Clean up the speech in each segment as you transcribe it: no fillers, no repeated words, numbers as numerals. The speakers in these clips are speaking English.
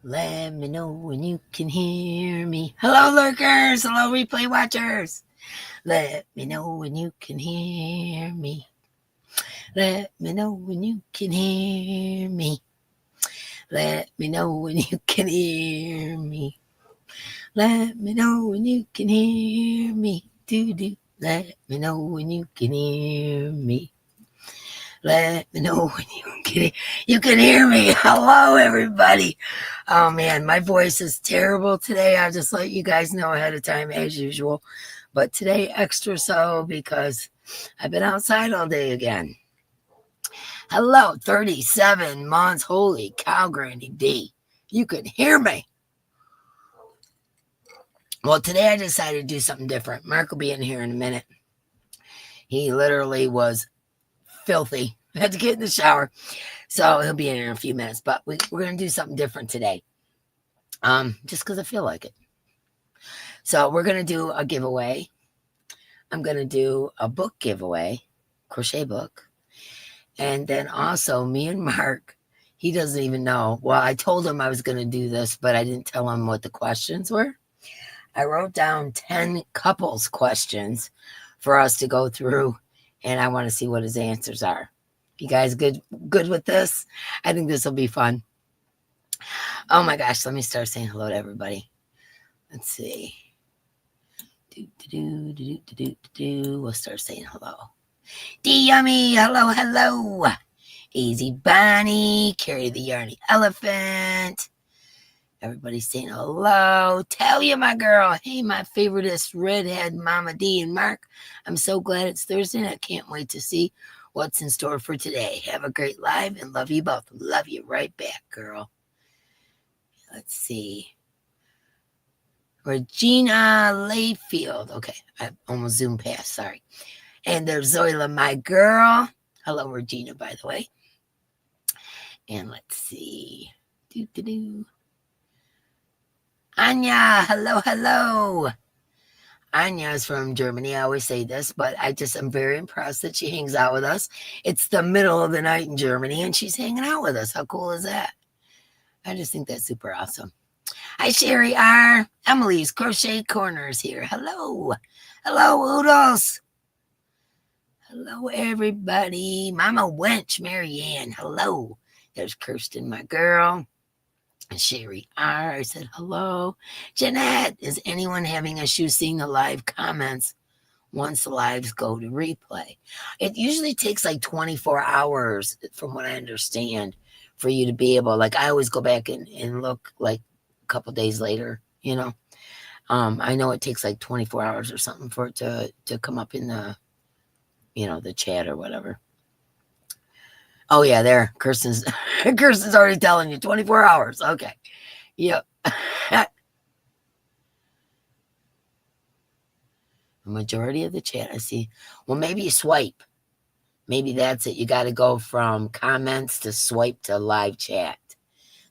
Let me know when you can hear me. Hello, lurkers. Hello, replay watchers. Let me know when you can hear me. Let me know when you can hear me. Let me know when you can hear me. Let me know when you can hear me. Do. Let me know when you can hear me. Let me know when you can hear me. Hello, everybody. Oh man, my voice is terrible today. I'll just let you guys know ahead of time as usual. But today extra so because I've been outside all day again. Hello, 37 months. Holy cow, Granny D. You can hear me. Well, today I decided to do something different. Mark will be in here in a minute. He literally was filthy. I had to get in the shower. So he'll be in here in a few minutes. But we're going to do something different today. Just because I feel like it. So we're going to do a giveaway. I'm going to do a book giveaway, crochet book. And then also me and Mark, he doesn't even know. Well, I told him I was going to do this, but I didn't tell him what the questions were. I wrote down 10 couples questions for us to go through, and I want to see what his answers are. You guys good with this? I think this will be fun. Oh my gosh, let me start saying hello to everybody. Let's see. We'll start saying hello. D Yummy, hello. Easy Bonnie, Carry the Yarny Elephant. Everybody's saying hello. Tell you, my girl. Hey, my favoriteest redhead, Mama D and Mark. I'm so glad it's Thursday and I can't wait to see what's in store for today. Have a great live and love you both. Love you right back, girl. Let's see. Regina Layfield. Okay, I almost zoomed past. Sorry. And there's Zoila, my girl. Hello, Regina, by the way. And let's see. Anya, hello. Anya is from Germany. I always say this, but I'm very impressed that she hangs out with us. It's the middle of the night in Germany, and she's hanging out with us. How cool is that? I just think that's super awesome. Hi, Sherry R. Emily's Crochet Corners here. Hello, Oodles. Hello, everybody. Mama Wench, Marianne. Hello. There's Kirsten, my girl. Sherry R. I said hello. Jeanette, is anyone having issues seeing the live comments once the lives go to replay? It usually takes like 24 hours, from what I understand, for you to be able, like I always go back and look like a couple days later, you know. I know it takes like 24 hours or something for it to come up in the, you know, the chat or whatever. Oh yeah, there. Kirsten's already telling you 24 hours. Okay. Yep. The majority of the chat I see. Well, maybe you swipe. Maybe that's it. You got to go from comments to swipe to live chat.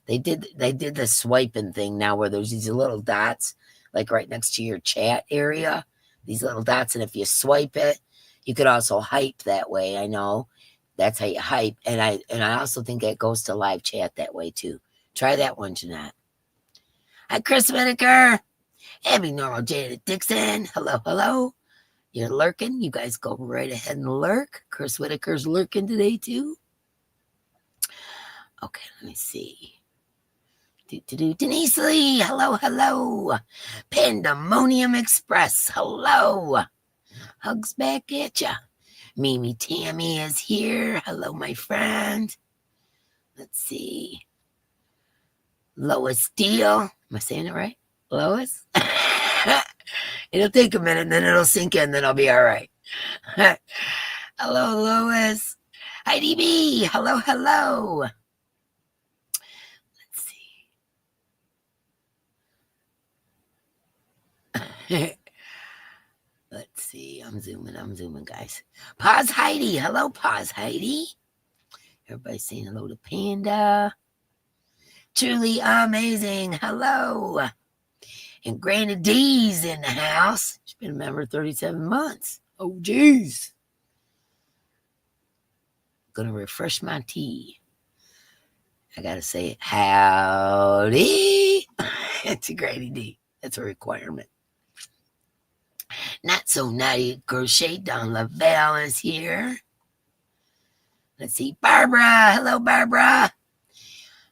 They did the swiping thing now where there's these little dots like right next to your chat area. These little dots, and if you swipe it, you could also hype that way. I know. That's how you hype. And I also think it goes to live chat that way too. Try that one, Jeanette. Hi, Chris Whitaker. Happy Normal Janet Dixon. Hello. You're lurking. You guys go right ahead and lurk. Chris Whitaker's lurking today too. Okay, let me see. Denise Lee. Hello. Pandemonium Express. Hello. Hugs back at ya. Mimi Tammy is here. Hello, my friend. Let's see. Lois Steele. Am I saying it right? Lois? It'll take a minute, and then it'll sink in, then I'll be all right. Hello, Lois. Heidi B. Hello. Let's see. Let's see. I'm zooming, guys. Pause Heidi. Hello, Pause Heidi. Everybody's saying hello to Panda. Truly amazing. Hello. And Granny D's in the house. She's been a member 37 months. Oh, geez. Gonna refresh my tea. I gotta say it. Howdy. It's a Grady D. That's a requirement. Not so naughty crochet. Don Lavelle is here. Let's see. Barbara. Hello, Barbara.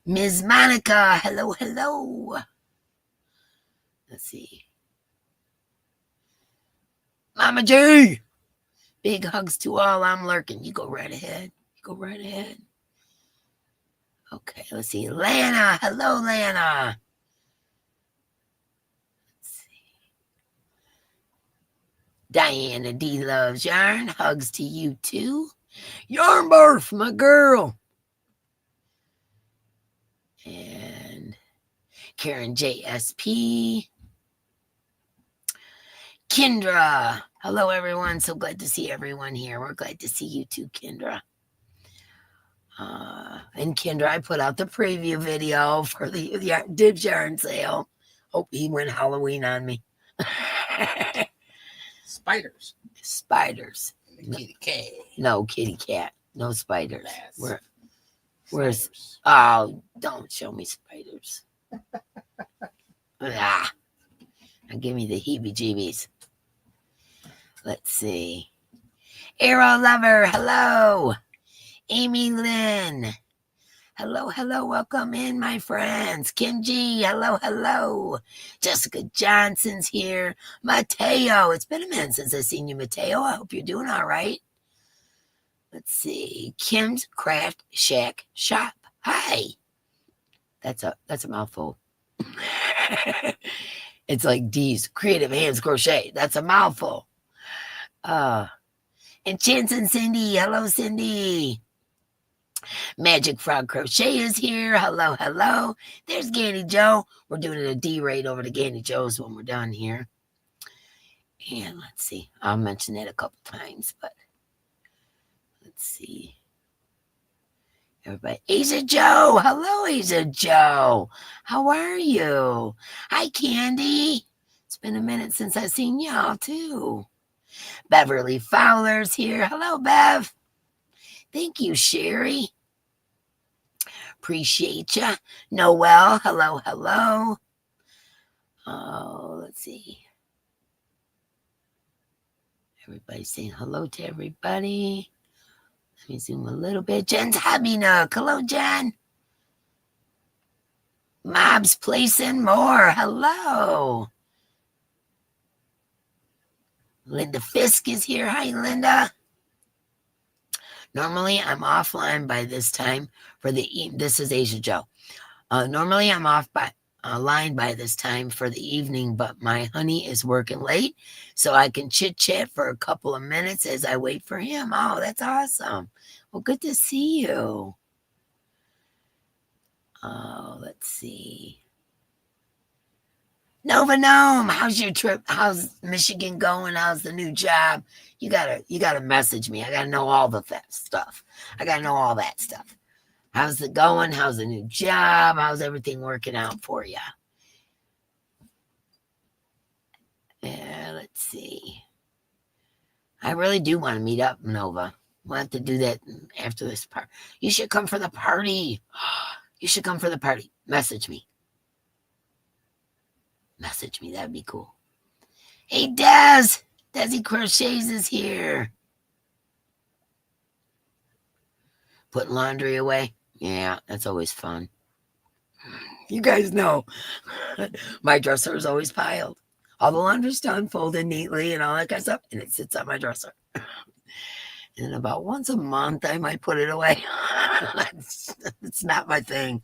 Ms. Monica. Hello, hello. Let's see. Mama G. Big hugs to all. I'm lurking. You go right ahead. You go right ahead. Okay, let's see. Lana. Hello, Lana. Let's see. Diana D loves yarn. Hugs to you too. Yarn barf, my girl. And Karen JSP. Kendra. Hello, everyone. So glad to see everyone here. We're glad to see you too, Kendra. And Kendra, I put out the preview video for the Dibs yarn sale. Hope he went Halloween on me. Spiders. Spiders. Kitty cat. No kitty cat. No spiders. Yes. Where's? Spiders. Oh, don't show me spiders. Now give me the heebie-jeebies. Let's see. Arrow Lover, hello. Amy Lynn. Hello, hello. Welcome in, my friends. Kim G, hello, hello. Jessica Johnson's here. Mateo. It's been a minute since I've seen you, Mateo. I hope you're doing all right. Let's see. Kim's Craft Shack Shop. Hi. That's a mouthful. It's like D's Creative Hands Crochet. That's a mouthful. And Chance and Cindy. Hello, Cindy. Magic Frog Crochet is here. Hello, hello. There's Gandy Joe. We're doing a D rate over to Gandy Joe's when we're done here. And let's see. I'll mention it a couple times, but let's see. Everybody. Asia Joe. Hello, Asia Joe. How are you? Hi, Candy. It's been a minute since I've seen y'all, too. Beverly Fowler's here. Hello, Bev. Thank you, Sherry. Appreciate ya. Noelle. Hello, hello. Oh, let's see. Everybody's saying hello to everybody. Let me zoom a little bit. Jen's Hobby Nook. Hello, Jen. Mob's Place and More. Hello. Linda Fisk is here. Hi, Linda. Normally, I'm offline by this time for this is Asia Joe. Normally, I'm line by this time for the evening, but my honey is working late, so I can chit-chat for a couple of minutes as I wait for him. Oh, that's awesome. Well, good to see you. Oh, let's see. Nova Gnome, how's your trip? How's Michigan going? How's the new job? You gotta message me. I gotta know all the stuff. I gotta know all that stuff. How's it going? How's the new job? How's everything working out for you? Let's see. I really do want to meet up, Nova. We'll have to do that after this part. You should come for the party. You should come for the party. Message me. Message me. That'd be cool. Hey, Des. Desi Crochets is here. Put laundry away. Yeah, that's always fun. You guys know my dresser is always piled. All the laundry's done, folded neatly and all that kind of stuff, and it sits on my dresser. And about once a month, I might put it away. It's not my thing.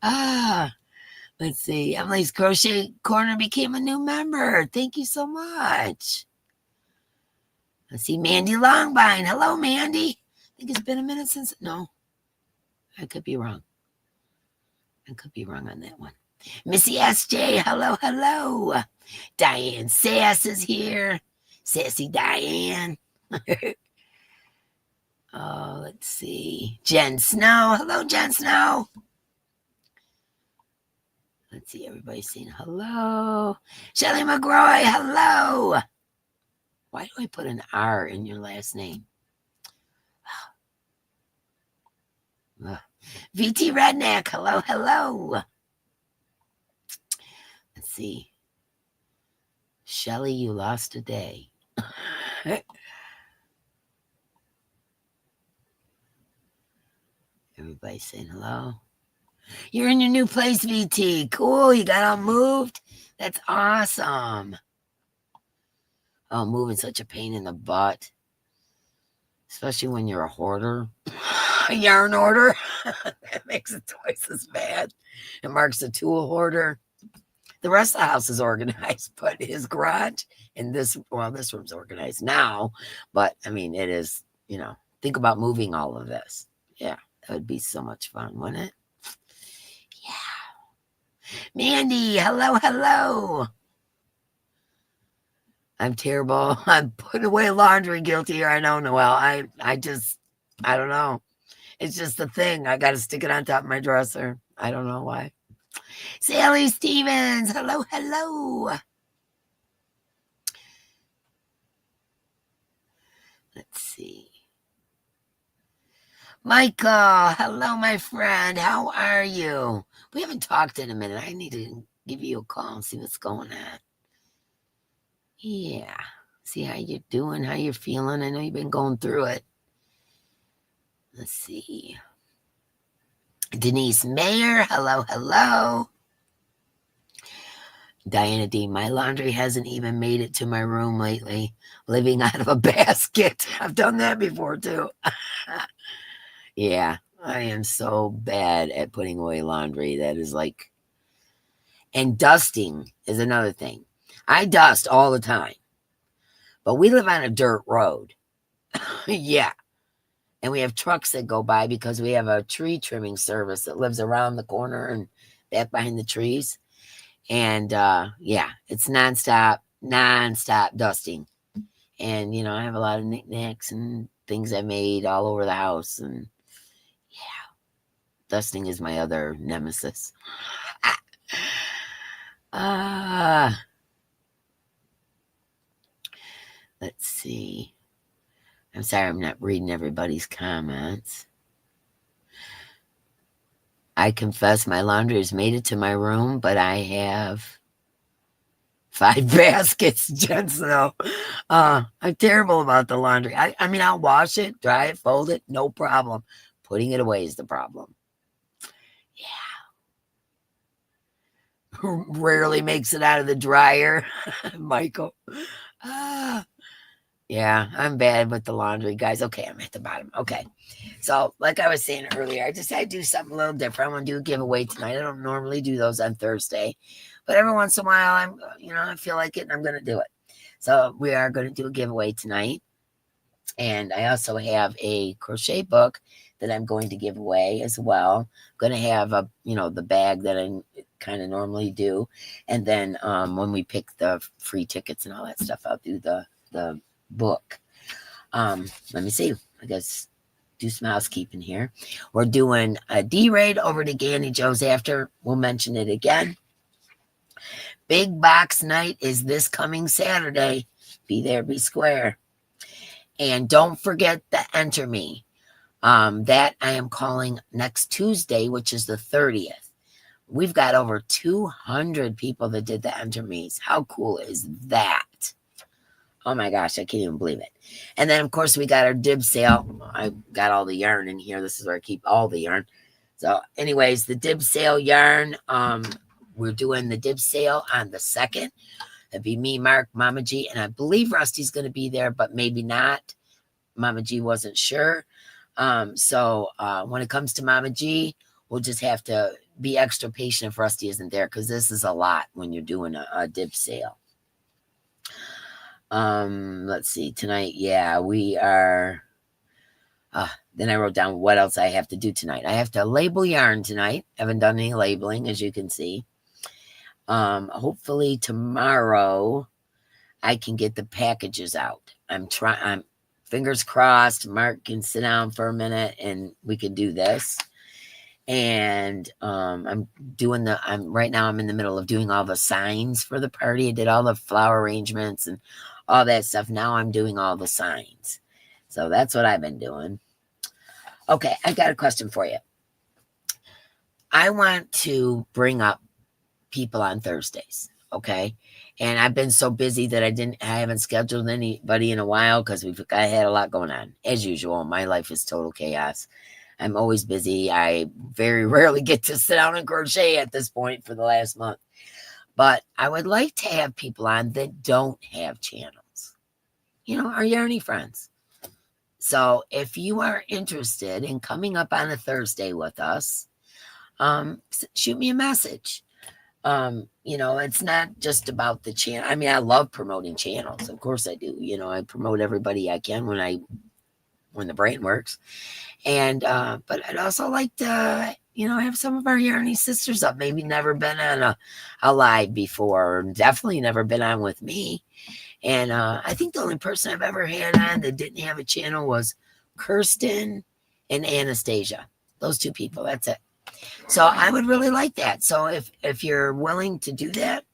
Let's see. Emily's Crochet Corner became a new member. Thank you so much. Let's see. Mandy Longbine. Hello, Mandy. I think it's been a minute since. No, I could be wrong. I could be wrong on that one. Missy SJ. Hello, hello. Diane Sass is here. Sassy Diane. Oh, let's see. Jen Snow. Hello, Jen Snow. Let's see. Everybody's saying hello. Shelly McGroy. Hello. Why do I put an R in your last name? VT Redneck, hello, hello. Let's see. Shelly, you lost a day. Everybody's saying hello. You're in your new place, VT. Cool. You got all moved. That's awesome. Oh, moving such a pain in the butt. Especially when you're a hoarder. A yarn hoarder. That makes it twice as bad. And Mark's a tool hoarder. The rest of the house is organized, but his garage and this room's organized now. But I mean, it is, think about moving all of this. Yeah, that would be so much fun, wouldn't it? Yeah. Mandy, hello, hello. I'm terrible. I'm putting away laundry guilty, or I don't know. Well, I don't know. It's just the thing. I got to stick it on top of my dresser. I don't know why. Sally Stevens, hello, hello. Let's see. Michael, hello, my friend. How are you? We haven't talked in a minute. I need to give you a call and see what's going on. Yeah. See how you're doing, how you're feeling. I know you've been going through it. Let's see. Denise Mayer, hello, hello. Diana D, my laundry hasn't even made it to my room lately, living out of a basket. I've done that before too. Yeah, I am so bad at putting away laundry. That is like, and dusting is another thing. I dust all the time, but we live on a dirt road. Yeah. And we have trucks that go by because we have a tree trimming service that lives around the corner and back behind the trees. And yeah, it's nonstop dusting. And, I have a lot of knickknacks and things I made all over the house. And yeah, dusting is my other nemesis. Let's see. I'm sorry I'm not reading everybody's comments. I confess my laundry has made it to my room, but I have 5 baskets, Jen Snow. I'm terrible about the laundry. I mean, I'll wash it, dry it, fold it, no problem. Putting it away is the problem. Yeah. Rarely makes it out of the dryer, Michael. Yeah, I'm bad with the laundry, guys. Okay, I'm at the bottom. Okay. So, like I was saying earlier, I decided to do something a little different. I want to do a giveaway tonight. I don't normally do those on Thursday, but every once in a while, I feel like it and I'm going to do it. So, we are going to do a giveaway tonight. And I also have a crochet book that I'm going to give away as well. I'm going to have the bag that I kind of normally do. And then when we pick the free tickets and all that stuff, I'll do the book. Let me see. I guess do some housekeeping here. We're doing a D-Raid over to Gandy Joe's after. We'll mention it again. Big Box Night is this coming Saturday. Be there, be square. And don't forget the Enter Me. That I am calling next Tuesday, which is the 30th. We've got over 200 people that did the Enter Me's. How cool is that? Oh my gosh, I can't even believe it. And then, of course, we got our dib sale. I got all the yarn in here. This is where I keep all the yarn. So anyways, the dib sale yarn, we're doing the dib sale on the 2nd. It'd be me, Mark, Mama G, and I believe Rusty's going to be there, but maybe not. Mama G wasn't sure. So when it comes to Mama G, we'll just have to be extra patient if Rusty isn't there because this is a lot when you're doing a dib sale. Let's see, tonight, yeah, we are, then I wrote down what else I have to do tonight. I have to label yarn tonight. I haven't done any labeling, as you can see. Hopefully tomorrow I can get the packages out. I'm fingers crossed, Mark can sit down for a minute and we can do this. And right now I'm in the middle of doing all the signs for the party. I did all the flower arrangements and all that stuff. Now I'm doing all the signs. So that's what I've been doing. Okay, I got a question for you. I want to bring up people on Thursdays, okay? And I've been so busy that I haven't scheduled anybody in a while because I had a lot going on. As usual, my life is total chaos. I'm always busy. I very rarely get to sit down and crochet at this point for the last month. But I would like to have people on that don't have channels. Our yarny friends. So if you are interested in coming up on a Thursday with us, shoot me a message. It's not just about the channel. I mean, I love promoting channels. Of course I do. I promote everybody I can when the brain works. And but I'd also like to, have some of our yarny sisters up. Maybe never been on a live before, or definitely never been on with me. And I think the only person I've ever had on that didn't have a channel was Kirsten and Anastasia. Those two people. That's it. So I would really like that. So if you're willing to do that,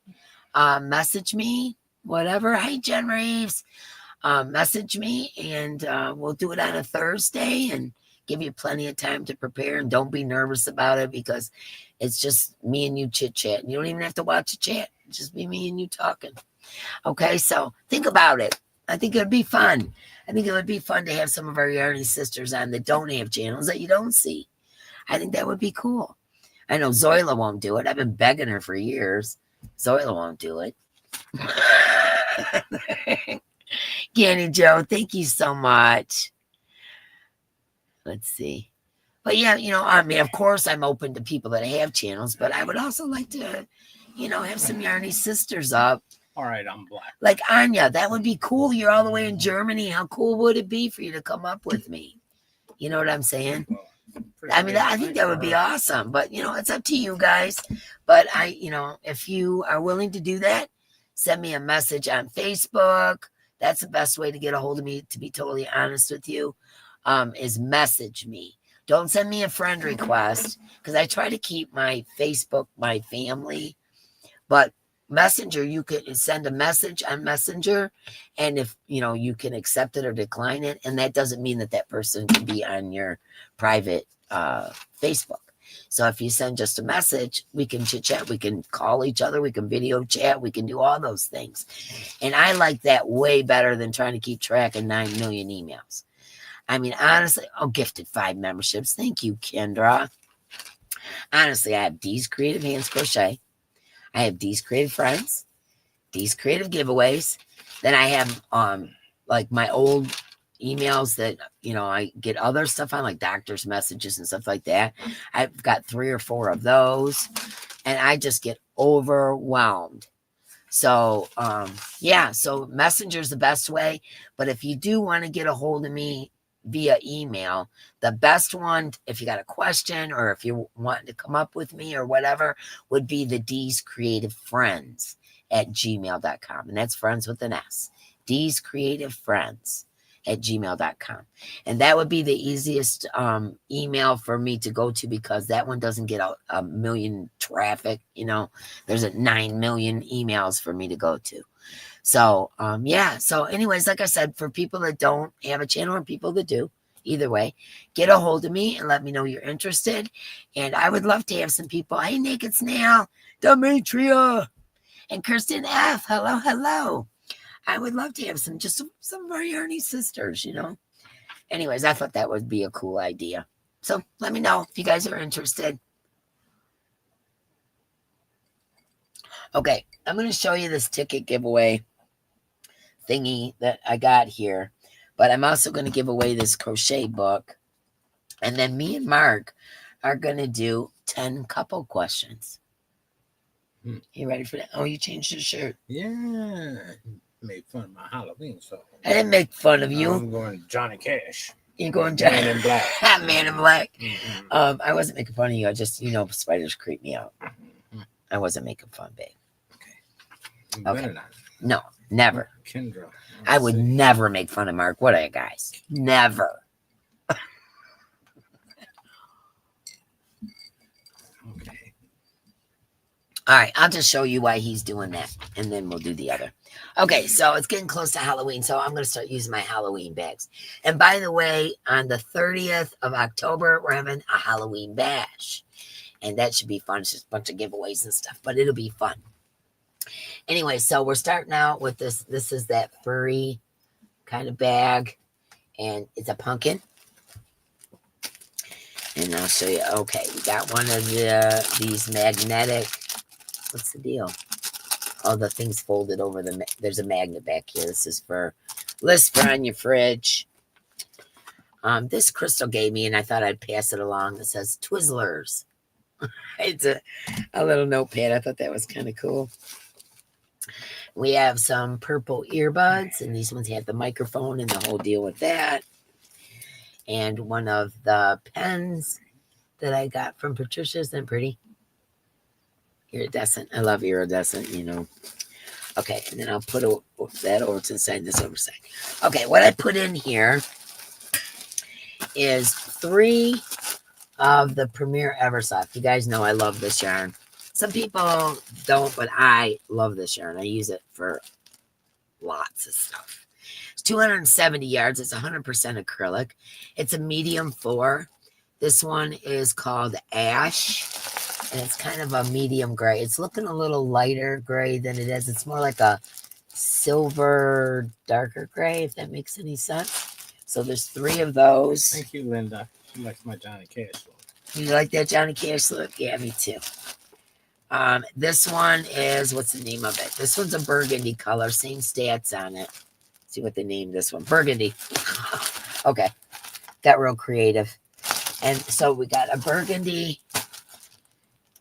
message me, whatever. Hey, Jen Reeves, message me, and we'll do it on a Thursday and give you plenty of time to prepare. And don't be nervous about it because it's just me and you chit-chat. You don't even have to watch a chat. It's just be me and you talking. Okay, so think about it. I think it would be fun. I think it would be fun to have some of our yarny sisters on that don't have channels that you don't see. I think that would be cool. I know Zoila won't do it. I've been begging her for years. Zoila won't do it. Candy Joe, thank you so much. Let's see. But yeah, I mean, of course, I'm open to people that have channels, but I would also like to, have some yarny sisters up. All right, I'm black. Like Anya, that would be cool. You're all the way in Germany. How cool would it be for you to come up with me? You know what I'm saying? I mean, I think that would be awesome, but it's up to you guys. But if you are willing to do that, send me a message on Facebook. That's the best way to get a hold of me, to be totally honest with you, is message me. Don't send me a friend request because I try to keep my Facebook, my family, but Messenger, you can send a message on Messenger, and if you can accept it or decline it, and that doesn't mean that person can be on your private Facebook. So if you send just a message, we can chit chat, we can call each other, we can video chat, we can do all those things. And I like that way better than trying to keep track of 9 million emails. I mean, honestly, gifted 5 memberships. Thank you, Kendra. Honestly, I have D's Creative Hands Crochet. I have D's Creative Friends, D's Creative Giveaways. Then I have like my old emails that I get other stuff on, like doctor's messages and stuff like that. I've got 3 or 4 of those, and I just get overwhelmed. So yeah, so Messenger's the best way. But if you do want to get a hold of me via email, the best one, if you got a question or if you want to come up with me or whatever, would be the D's Creative Friends at gmail.com. And that's friends with an S. D's Creative Friends at gmail.com. And that would be the easiest email for me to go to, because that one doesn't get a million traffic. There's 9 million emails for me to go to. So, yeah. So anyways, like I said, for people that don't have a channel or people that do, either way, get a hold of me and let me know you're interested. And I would love to have some people. Hey, Naked Snail, Demetria, and Kirsten F. Hello, hello. I would love to have some of our yarny sisters, Anyways, I thought that would be a cool idea. So let me know if you guys are interested. Okay, I'm going to show you this ticket giveaway thingy that I got here, but I'm also going to give away this crochet book, and then me and Mark are going to do 10 couple questions. You ready for that? Oh, you changed your shirt. Yeah, made fun of my Halloween, so I didn't make fun of you. I'm going Johnny Cash. You're going Johnny Man in Black. Man in Black. Mm-hmm. I wasn't making fun of you. I just, spiders creep me out. Mm-hmm. I wasn't making fun, babe. Okay. Better not. No, never. Kendra. I would never make fun of Mark, would I, guys? Never. Okay. All right, I'll just show you why he's doing that, and then we'll do the other. Okay, so it's getting close to Halloween, so I'm going to start using my Halloween bags. And by the way, on the 30th of October, we're having a Halloween bash. And that should be fun. It's just a bunch of giveaways and stuff, but it'll be fun. Anyway, so we're starting out with this. This is that furry kind of bag, and it's a pumpkin. And I'll show you. Okay, we got one of these magnetic. What's the deal? Oh, the thing's folded over the. There's a magnet back here. This is for list for on your fridge. This Crystal gave me, and I thought I'd pass it along. It says Twizzlers. It's a little notepad. I thought that was kind of cool. We have some purple earbuds, and these ones have the microphone and the whole deal with that. And one of the pens that I got from Patricia. Isn't that pretty? Iridescent. I love iridescent, you know. Okay, and then I'll put that over to the side, this over side. Okay, what I put in here is 3 of the Premier Eversoft. You guys know I love this yarn. Some people don't, but I love this yarn. I use it for lots of stuff. It's 270 yards. It's 100% acrylic. It's a medium 4. This one is called Ash, and it's kind of a medium gray. It's looking a little lighter gray than it is. It's more like a silver, darker gray, if that makes any sense. So there's 3 of those. Thank you, Linda. She likes my Johnny Cash look. You like that Johnny Cash look? Yeah, me too. This one is, what's the name of it? This one's a burgundy color, same stats on it. Let's see what they named this one. Burgundy. Okay. Got real creative. And so we got a burgundy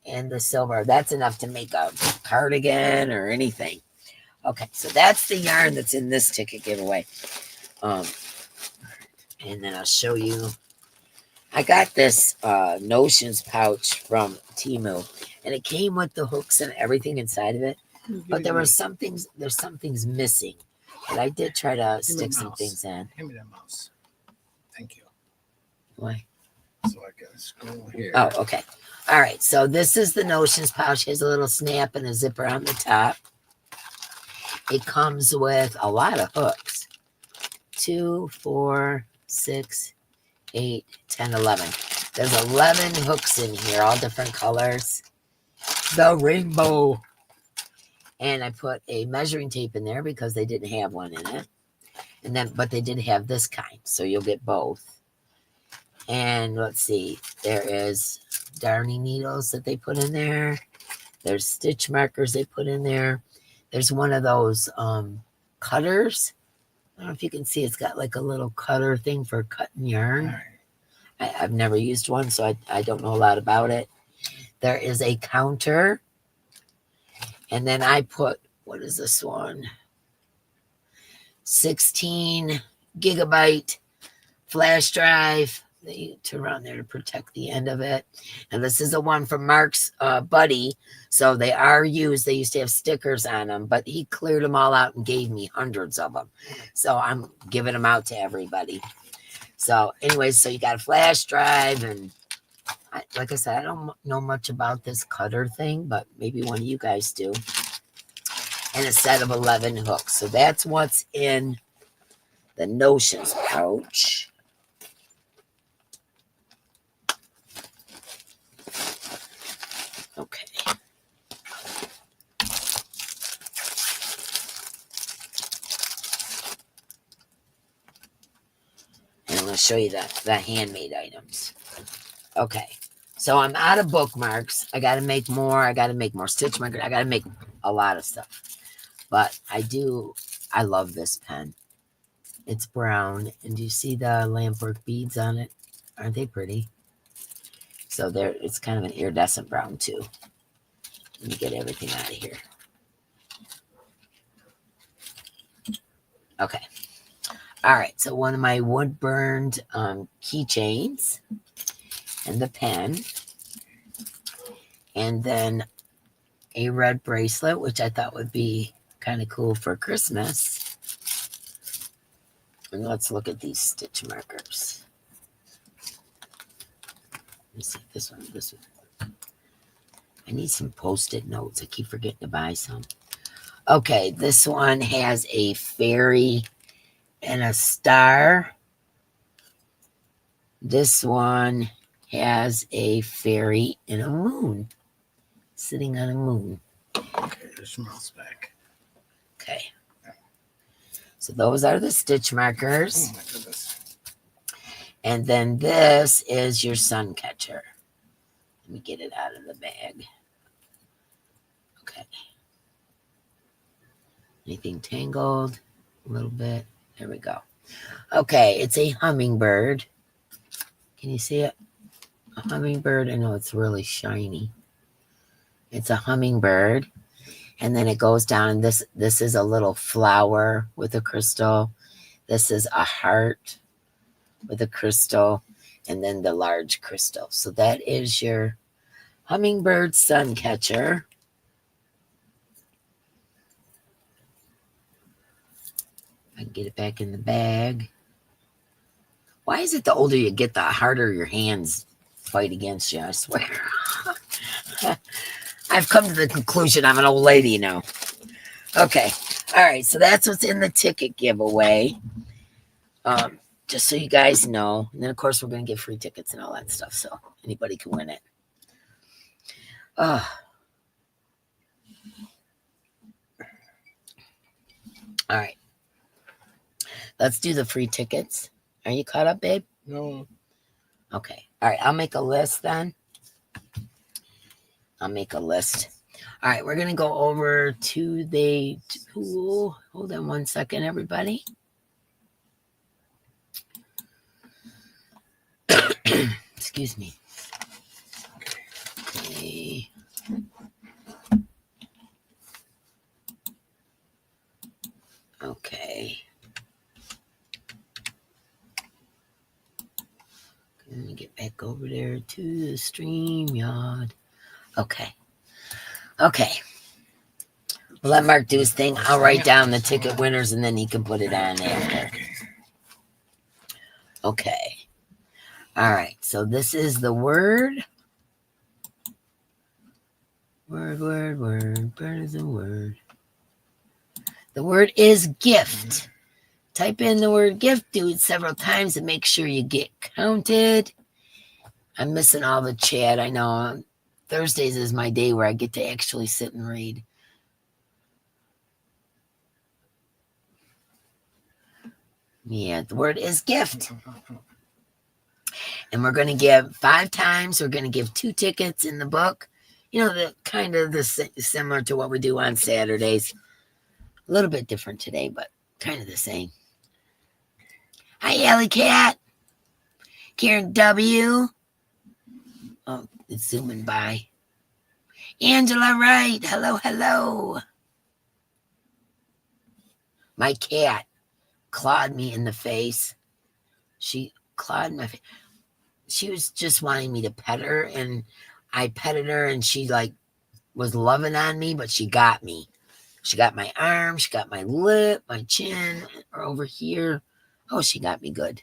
and the silver. That's enough to make a cardigan or anything. Okay, so that's the yarn that's in this ticket giveaway. And then I'll show you. I got this Notions pouch from Temu, and it came with the hooks and everything inside of it. But there were some things. There's some things missing. But I did try to stick some things in. Give me that mouse. Thank you. Why? So I can scroll here. Oh, okay. All right. So this is the Notions pouch. It has a little snap and a zipper on the top. It comes with a lot of hooks. 2, 4, 6, 8, 10, 11. There's 11 hooks in here, all different colors. The rainbow. And I put a measuring tape in there because they didn't have one in it. And then, but they did have this kind, so you'll get both. And let's see, there is darning needles that they put in there. There's stitch markers they put in there. There's one of those cutters. I don't know if you can see, it's got like a little cutter thing for cutting yarn. I've never used one, so I don't know a lot about it. There is a counter. And then I put, what is this one? 16 gigabyte flash drive. They turn around there to protect the end of it. And this is the one from Mark's buddy. So they are used. They used to have stickers on them, but he cleared them all out and gave me hundreds of them. So I'm giving them out to everybody. So anyways, so you got a flash drive, and like I said, I don't know much about this cutter thing, but maybe one of you guys do. And a set of 11 hooks. So that's what's in the Notions pouch. Okay. And I'm going to show you the handmade items. Okay. So I'm out of bookmarks. I got to make more. I got to make more stitch markers. I got to make a lot of stuff. But I love this pen. It's brown. And do you see the lampwork beads on it? Aren't they pretty? So there, it's kind of an iridescent brown too. Let me get everything out of here. Okay. All right. So one of my wood burned keychains and the pen. And then a red bracelet, which I thought would be kind of cool for Christmas. And let's look at these stitch markers. Let me see this one. I need some post-it notes. I keep forgetting to buy some. Okay, this one has a fairy and a star. This one has a fairy and a moon, sitting on a moon. Okay, there's mouse back. Okay. So those are the stitch markers. Oh my goodness. And then this is your sun catcher. Let me get it out of the bag. Okay. Anything tangled? A little bit. There we go. Okay, it's a hummingbird. Can you see it? A hummingbird. I know it's really shiny. It's a hummingbird. And then it goes down, and this is a little flower with a crystal. This is a heart with a crystal, and then the large crystal. So that is your hummingbird sun catcher. I can get it back in the bag. Why is it the older you get, the harder your hands fight against you? I swear. I've come to the conclusion I'm an old lady now. Okay. All right. So that's what's in the ticket giveaway. Just so you guys know. And then, of course, we're going to give free tickets and all that stuff. So anybody can win it. All right. Let's do the free tickets. Are you caught up, babe? No. Okay. All right. I'll make a list then. I'll make a list. All right. We're going to go over to the tool. Hold on one second, everybody. Excuse me. Okay. Okay. Let me get back over there to the StreamYard. Okay. Okay. We'll let Mark do his thing. I'll write down the ticket winners and then he can put it on after. Okay. All right. So this is the word. Word. Word is a word. The word is gift. Type in the word gift, do it several times, and make sure you get counted. I'm missing all the chat. I know Thursdays is my day where I get to actually sit and read. Yeah, the word is gift. And we're going to give 5 times. We're going to give 2 tickets in the book. You know, the kind of similar to what we do on Saturdays. A little bit different today, but kind of the same. Hi, Alley Cat. Karen W. Oh, it's zooming by. Angela Wright. Hello. My cat clawed me in the face. She clawed my face. She was just wanting me to pet her, and I petted her, and she was loving on me, but she got me. She got my arm, she got my lip, my chin, or over here. Oh, she got me good.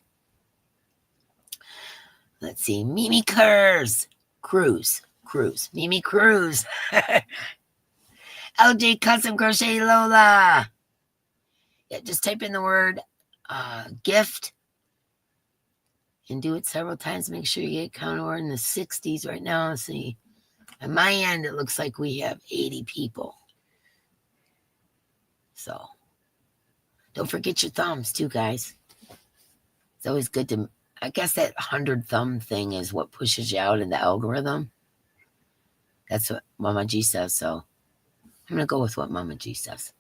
Let's see. Mimi Cruz. Mimi Cruz. LJ Custom Crochet Lola. Yeah, just type in the word gift and do it several times. Make sure you get counted. We're in the 60s right now. Let's see. At my end, it looks like we have 80 people. So don't forget your thumbs too, guys. It's always good to, I guess that 100 thumb thing is what pushes you out in the algorithm. That's what Mama G says. So I'm going to go with what Mama G says.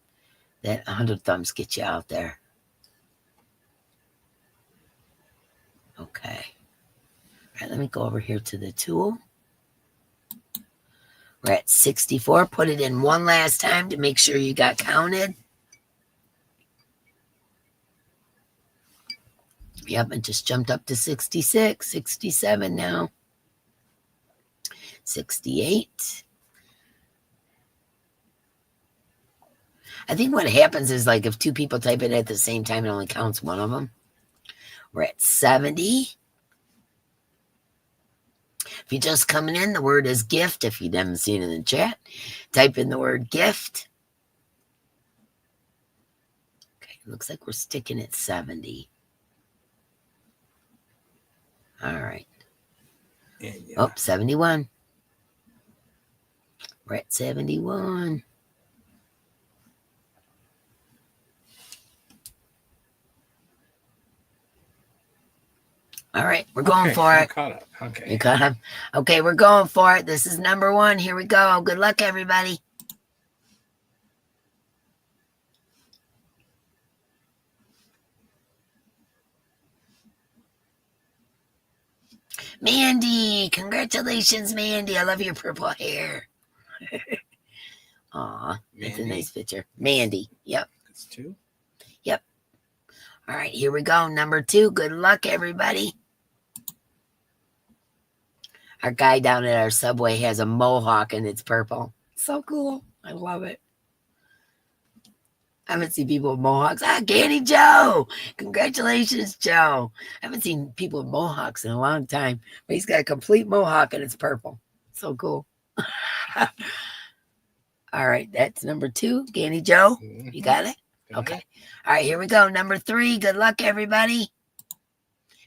That 100 thumbs get you out there. Okay. All right, let me go over here to the tool. We're at 64. Put it in one last time to make sure you got counted. Yep, it just jumped up to 66, 67 now. 68. I think what happens is if 2 people type it at the same time, it only counts one of them. We're at 70. If you're just coming in, the word is gift. If you haven't seen it in the chat, type in the word gift. Okay, looks like we're sticking at 70. All right. Oh, 71. We're at 71. All right, we're going for I'm it. caught up. Okay. You caught him? Okay, we're going for it. This is number 1. Here we go. Good luck, everybody. Mandy, congratulations, Mandy. I love your purple hair. Aw, that's a nice picture. Mandy, yep. That's 2. Yep. All right, here we go. Number 2. Good luck, everybody. Our guy down at our Subway has a mohawk and it's purple. So cool. I love it. I haven't seen people with mohawks. Candy Joe. Congratulations, Joe. I haven't seen people with mohawks in a long time. But he's got a complete mohawk and it's purple. So cool. All right, that's number 2. Candy Joe. You got it? Okay. All right, here we go. Number 3. Good luck, everybody.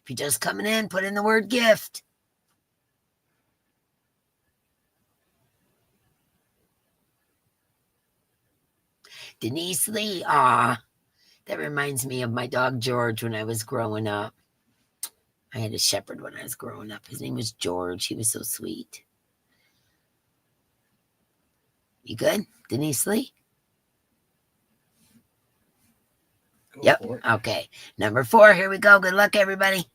If you're just coming in, put in the word gift. Denise Lee. Aw, that reminds me of my dog George when I was growing up. I had a shepherd when I was growing up. His name was George. He was so sweet. You good, Denise Lee? Yep. Okay. Number 4. Here we go. Good luck, everybody.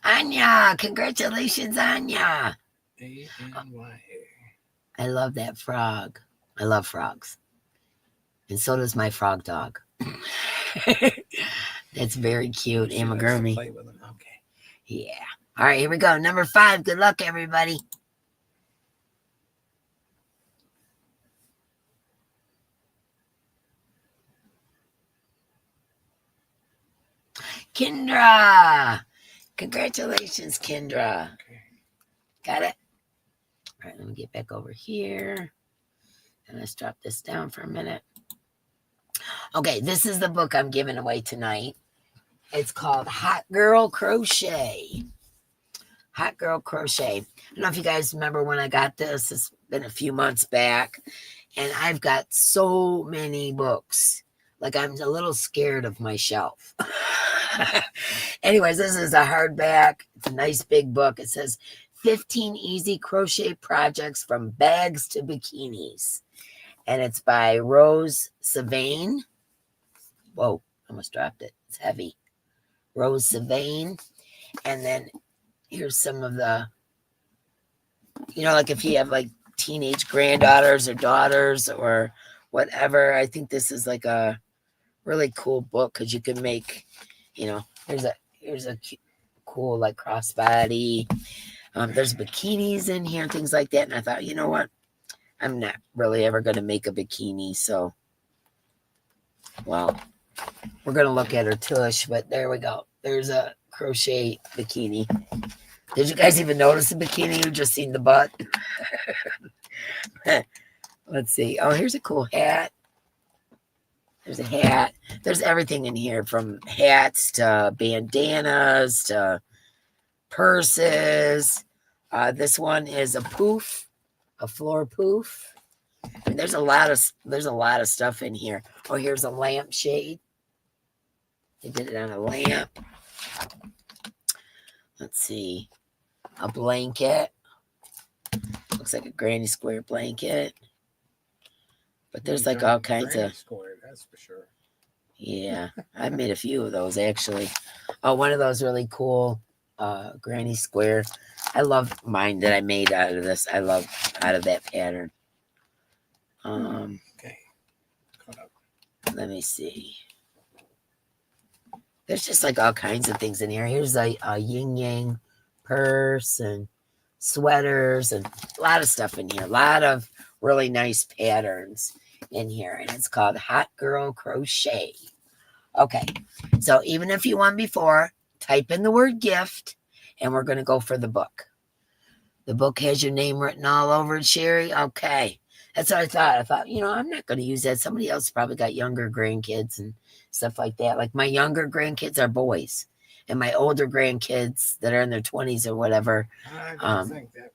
Anya, congratulations, Anya. A-N-Y-A. I love that frog. I love frogs. And so does my frog dog. That's very cute, Amagurumi. Play with them. Okay. Yeah. All right, here we go. Number 5. Good luck, everybody. Kendra. Congratulations, Kendra. Okay. Got it? All right, let me get back over here. And let's drop this down for a minute. Okay, this is the book I'm giving away tonight. It's called Hot Girl Crochet. Hot Girl Crochet. I don't know if you guys remember when I got this. It's been a few months back. And I've got so many books. Like I'm a little scared of my shelf. Anyways, this is a hardback. It's a nice big book. It says 15 easy crochet projects from bags to bikinis. And it's by Rose Savain. Whoa, almost dropped it. It's heavy. Rose Savain. And then here's some of the, like if you have like teenage granddaughters or daughters or whatever, I think this is like a really cool book because you can make, here's a cool like crossbody. There's bikinis in here, things like that. And I thought, you know what? I'm not really ever going to make a bikini. So, well, we're going to look at her tush, but there we go. There's a crochet bikini. Did you guys even notice the bikini? You just seen the butt? Let's see. Oh, here's a cool hat. There's a hat. There's everything in here from hats to bandanas to purses. This one is a poof, a floor poof. I mean, there's a lot of stuff in here. Oh, here's a lampshade. They did it on a lamp. Let's see. A blanket. Looks like a granny square blanket. But there's like all kinds of square, that's for sure. Yeah, I've made a few of those actually. Oh, one of those really cool granny square. I love mine that I made out of this. I love out of that pattern. Okay. Caught up. Let me see. There's just like all kinds of things in here. Here's a yin yang purse and sweaters and a lot of stuff in here. A lot of really nice patterns in here. And it's called Hot Girl Crochet. Okay. So even if you won before, type in the word gift and we're going to go for the book. The book has your name written all over it, Sherry. Okay. That's what I thought. I thought, I'm not going to use that. Somebody else probably got younger grandkids and stuff like that. Like my younger grandkids are boys, and my older grandkids that are in their 20s or whatever. I don't think that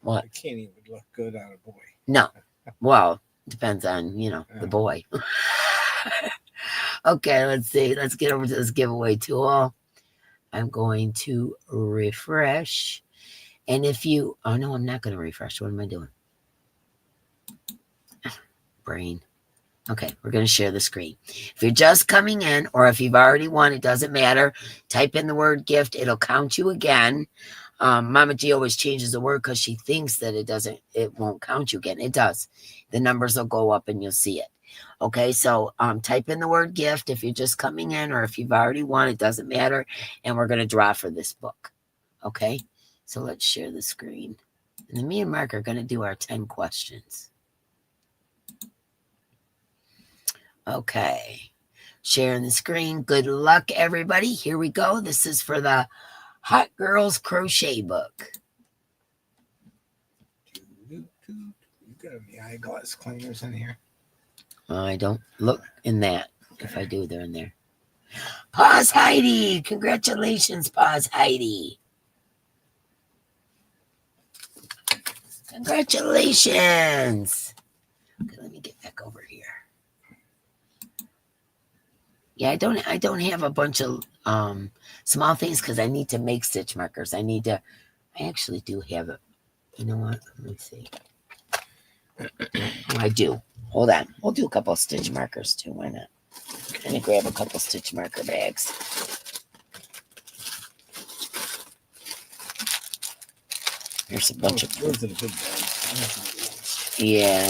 What? bikini would look good on a boy. No. Well, depends on, the boy. Okay, let's see. Let's get over to this giveaway tool. I'm going to refresh. And if you, oh no, I'm not going to refresh. What am I doing? Brain. Okay, we're going to share the screen. If you're just coming in or if you've already won, it doesn't matter. Type in the word gift. It'll count you again. Mama G always changes the word because she thinks that it won't count you again. It does. The numbers will go up and you'll see it. Okay, so type in the word gift if you're just coming in or if you've already won, it doesn't matter. And we're going to draw for this book. Okay, so let's share the screen. And then me and Mark are going to do our 10 questions. Okay, sharing the screen. Good luck, everybody. Here we go. This is for the Hot Girls Crochet book. You got any eyeglass cleaners in here? I don't look in that. Okay. If I do, they're in there. Pause Heidi. Congratulations, Pause Heidi. Congratulations. Okay, let me get back over here. Yeah, I don't have a bunch of small things because I need to make stitch markers. I actually do have it. You know what? Let me see. Oh, I do. Hold on. We'll do a couple of stitch markers too. Why not? Let me grab a couple stitch marker bags. Here's a bunch of. Those are the big bags. Yeah.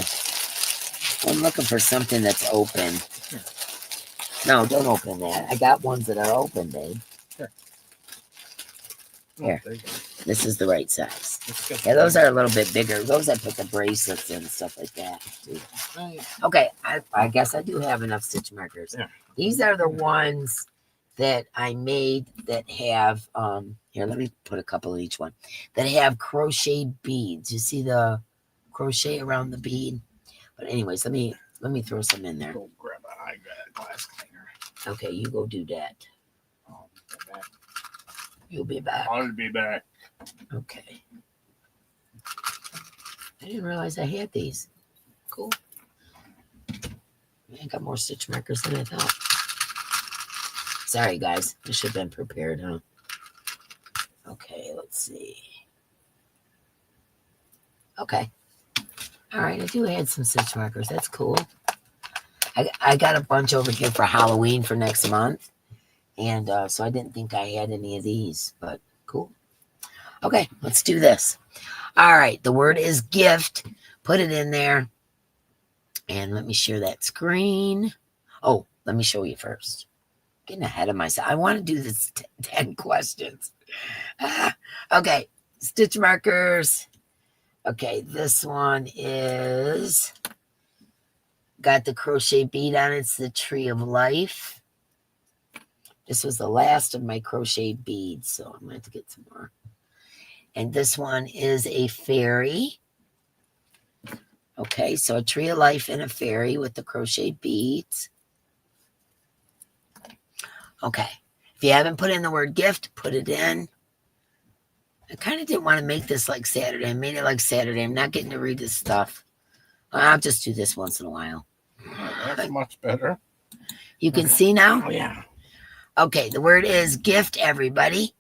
I'm looking for something that's open. Sure. No, don't open that. I got ones that are open, babe. Sure. Here. There you go. This is the right size. Yeah, those are a little bit bigger. Those I put the bracelets in and stuff like that. Too. Okay, I guess I do have enough stitch markers. Yeah. These are the ones that I made that have, here, let me put a couple of each one, that have crochet beads. You see the crochet around the bead? But anyways, let me throw some in there. Go grab an eyeglass cleaner. Okay, you go do that. I'll be back. You'll be back. I'll be back. Okay. I didn't realize I had these. Cool. I got more stitch markers than I thought. Sorry, guys. I should have been prepared, huh? Okay, let's see. Okay. All right, I do have some stitch markers. That's cool. I got a bunch over here for Halloween for next month. And so I didn't think I had any of these, but cool. Okay, let's do this. All right, the word is gift. Put it in there. And let me share that screen. Oh, let me show you first. Getting ahead of myself. I want to do this 10 questions. Okay, stitch markers. Okay, this one is got the crochet bead on it. It's the Tree of Life. This was the last of my crochet beads, so I'm going to have to get some more. And this one is a fairy. Okay, so a Tree of Life and a fairy with the crochet beads. Okay, if you haven't put in the word gift, put it in. I kind of didn't want to make this like Saturday. I made it like Saturday. I'm not getting to read this stuff. I'll just do this once in a while. Oh, that's much better. You can see now? Oh, yeah. Okay, the word is gift, everybody.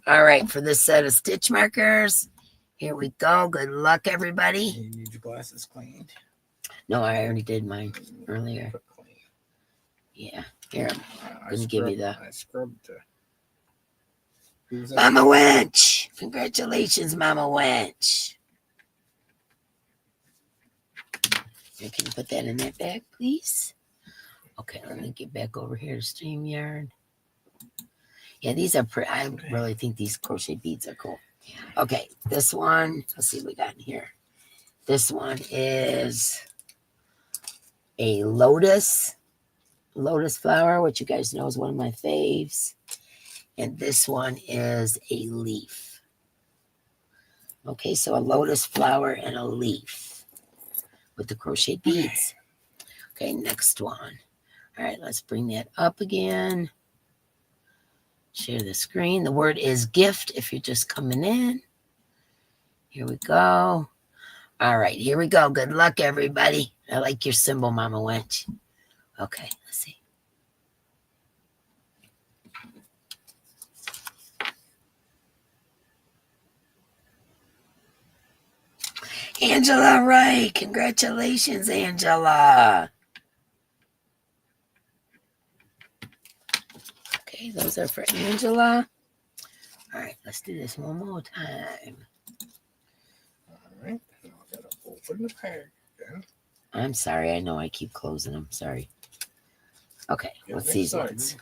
All right, for this set of stitch markers, here we go. Good luck, everybody. You need your glasses cleaned. No, I already did mine earlier. Yeah, here, I'm going to give you the... I scrubbed Mama Wench! Congratulations, Mama Wench. Here, can you put that in that bag, please? Okay, let me get back over here to StreamYard. Yeah, these are pretty. I really think these crochet beads are cool. Okay, this one, let's see what we got in here. This one is a lotus flower, which you guys know is one of my faves. And this one is a leaf. Okay, so a lotus flower and a leaf. with the crochet beads. Okay, next one. All right, let's bring that up again. Share the screen. The word is gift if you're just coming in. Here we go. All right, here we go. Good luck, everybody. I like your symbol, Mama Wench. Okay, let's see. Angela, right. Congratulations, Angela. Okay, those are for Angela. All right, let's do this one more time. All right. Now I gotta open the pack again. I'm sorry. I know I keep closing them. Sorry. Okay, what's these ones?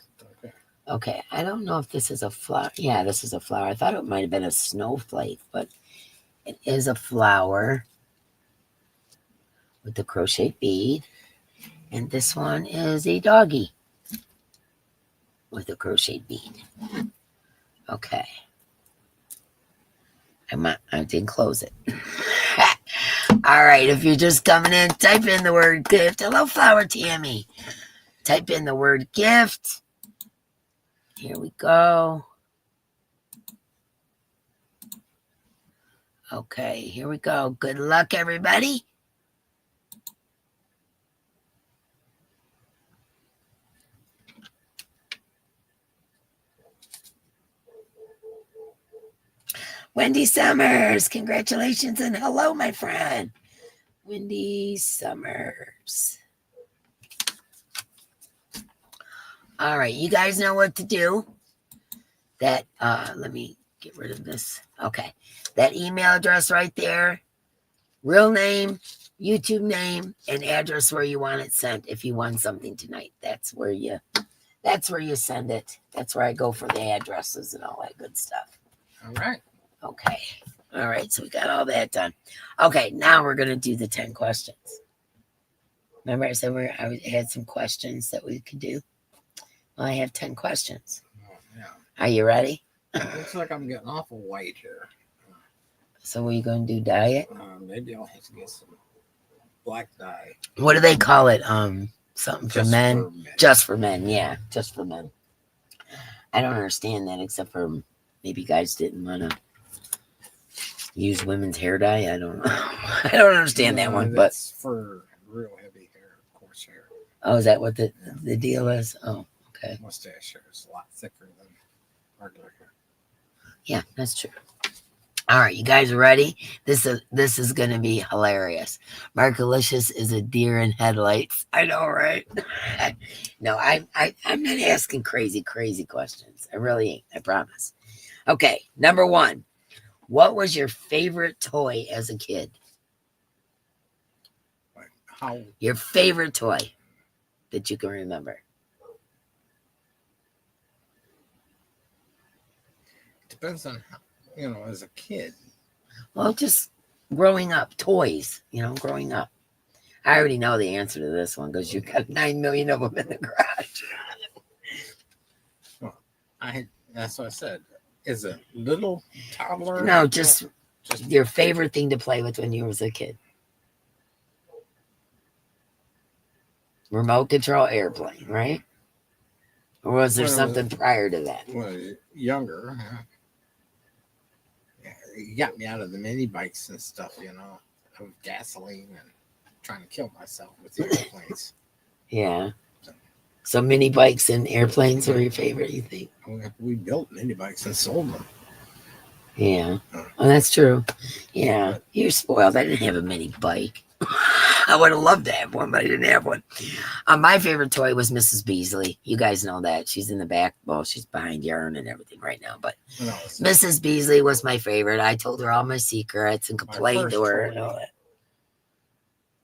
Okay, I don't know if this is a flower. Yeah, this is a flower. I thought it might have been a snowflake, but it is a flower with the crochet bead. And this one is a doggy with a crochet bead. Okay. I did close it. All right, if you're just coming in, type in the word gift. Hello, Flower Tammy. Type in the word gift. Here we go. Okay, here we go. Good luck, everybody. Wendy Summers, congratulations and hello, my friend. Wendy Summers. All right, you guys know what to do. That, let me get rid of this. Okay, that email address right there, real name, YouTube name, and address where you want it sent. If you want something tonight, that's where you send it. That's where I go for the addresses and all that good stuff. All right. Okay. All right. So we got all that done. Okay. Now we're going to do the 10 questions. Remember I said I had some questions that we could do? Well, I have 10 questions. Oh, yeah. Are you ready? Looks like I'm getting awful white here. So what are you going to do? Dye it? Maybe I'll have to get some black dye. What do they call it? Something for Just men? for men. Just for men. Yeah. Just for men. I don't understand that except for maybe guys didn't want to use women's hair dye. I don't know. I don't understand that one, but that's for real heavy hair, coarse hair. oh, is that what the deal is? Oh, okay. Mustache hair is a lot thicker than regular hair. Yeah, that's true. All right, you guys ready? This is gonna be hilarious. Markalicious is a deer in headlights. I know, right? No, I'm not asking crazy questions. I really ain't. I promise. Okay, number 1. What was your favorite toy as a kid? How? Your favorite toy that you can remember? Depends on how, as a kid. Well, just growing up, toys, growing up. I already know the answer to this one because you got 9 million of them in the garage. Well, that's what I said. Is a little toddler? No, just your favorite thing to play with when you was a kid. Remote control airplane, right? Or was there something prior to that? When I was younger, it got me out of the mini bikes and stuff, of gasoline and trying to kill myself with the airplanes. Yeah. So mini bikes and airplanes were your favorite, you think? We built mini bikes and sold them. Yeah. Oh, that's true. Yeah. You're spoiled. I didn't have a mini bike. I would have loved to have one, but I didn't have one. My favorite toy was Mrs. Beasley. You guys know that. She's in the back. Well, she's behind yarn and everything right now. But Mrs. Beasley was my favorite. I told her all my secrets and complained to her and all that.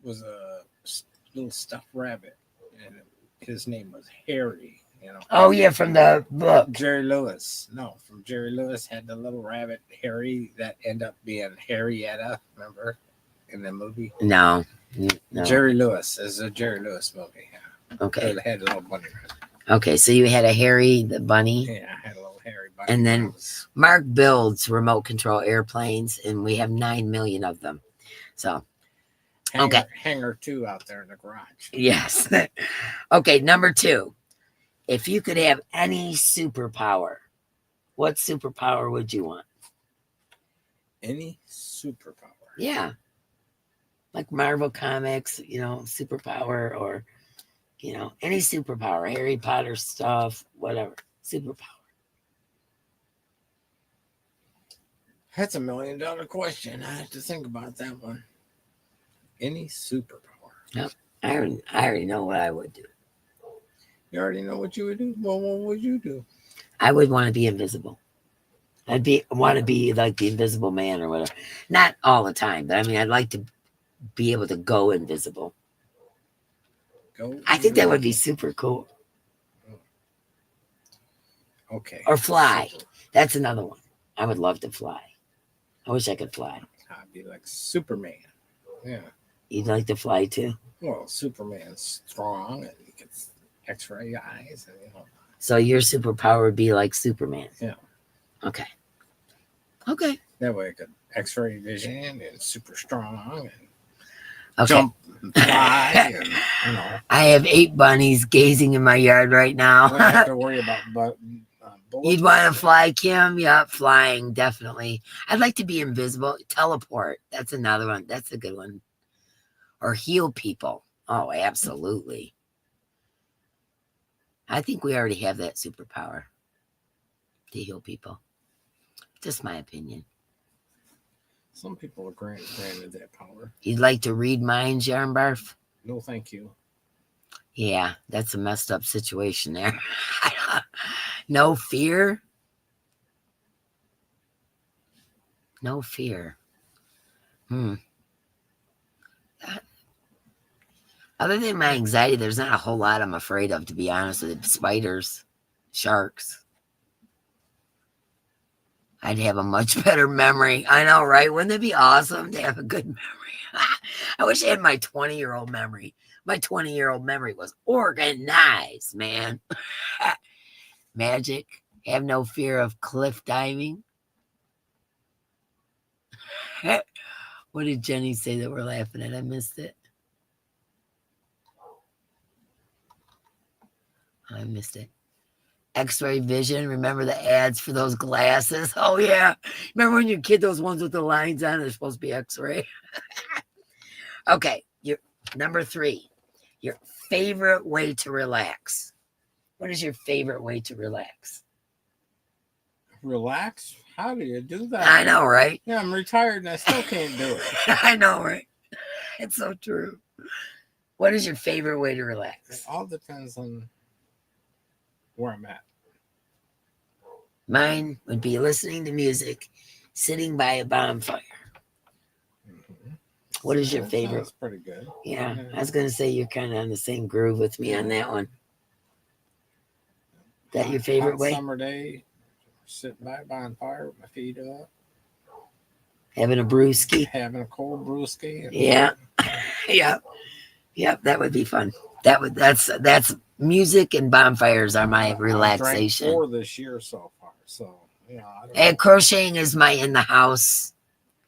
Was a little stuffed rabbit. And his name was Harry. Oh, yeah, from the book. Jerry Lewis. No, from Jerry Lewis had the little rabbit, Harry, that ended up being Harrietta, remember, in the movie? No. Jerry Lewis is a Jerry Lewis movie. Yeah. Okay. It had a little bunny rabbit. Okay, so you had a Harry the bunny. Yeah, I had a little Harry bunny. And then Mark builds remote control airplanes, and we have 9 million of them. So Okay. Hanger 2 out there in the garage. Yes. Okay, number 2. If you could have any superpower, what superpower would you want? Any superpower. Yeah. Like Marvel Comics, superpower, or, any superpower, Harry Potter stuff, whatever. Superpower. That's $1 million question. I have to think about that one. Any superpower. Yep. I already know what I would do. You already know what you would do? Well, what would you do? I would want to be invisible. Want to be like the Invisible Man or whatever. Not all the time, but I mean, I'd like to be able to go invisible. I think that would be super cool. Okay. Or fly. That's another one. I would love to fly. I wish I could fly. I'd be like Superman. Yeah. You'd like to fly too? Well, Superman's strong and he gets X-ray eyes, and So your superpower would be like Superman. Yeah. Okay. Okay. That way I could X-ray vision and super strong and Okay. jump and fly. And, I have 8 bunnies gazing in my yard right now. I don't have to worry about bullets. You'd want to fly, Kim? Yep, flying, definitely. I'd like to be invisible. Teleport. That's another one. That's a good one. Or heal people. Oh, absolutely. I think we already have that superpower to heal people. Just my opinion. Some people are granted that power. You'd like to read minds, Yarnbarf? No, thank you. Yeah, that's a messed up situation there. No fear? No fear. Other than my anxiety, there's not a whole lot I'm afraid of, to be honest with you. Spiders, sharks. I'd have a much better memory. I know, right? Wouldn't it be awesome to have a good memory? I wish I had my 20-year-old memory. My 20-year-old memory was organized, man. Magic. Have no fear of cliff diving. What did Jenny say that we're laughing at? I missed it. I missed it. X-ray vision. Remember the ads for those glasses? Oh, yeah. Remember when you're a kid, those ones with the lines on, they're supposed to be X-ray? Okay. Number 3. Your favorite way to relax. What is your favorite way to relax? Relax? How do you do that? I know, right? Yeah, I'm retired and I still can't do it. I know, right? It's so true. What is your favorite way to relax? It all depends on where I'm at. Mine would be listening to music, sitting by a bonfire. Mm-hmm. What is your favorite? That's pretty good. Yeah, I was going to say you're kind of on the same groove with me on that one. That your favorite way? Summer day, sitting by a bonfire with my feet up. Having a brewski. Having a cold brewski. Yeah. Yep, that would be fun. That's music and bonfires are my relaxation. I drank 4 this year so far. So, and crocheting is my in the house,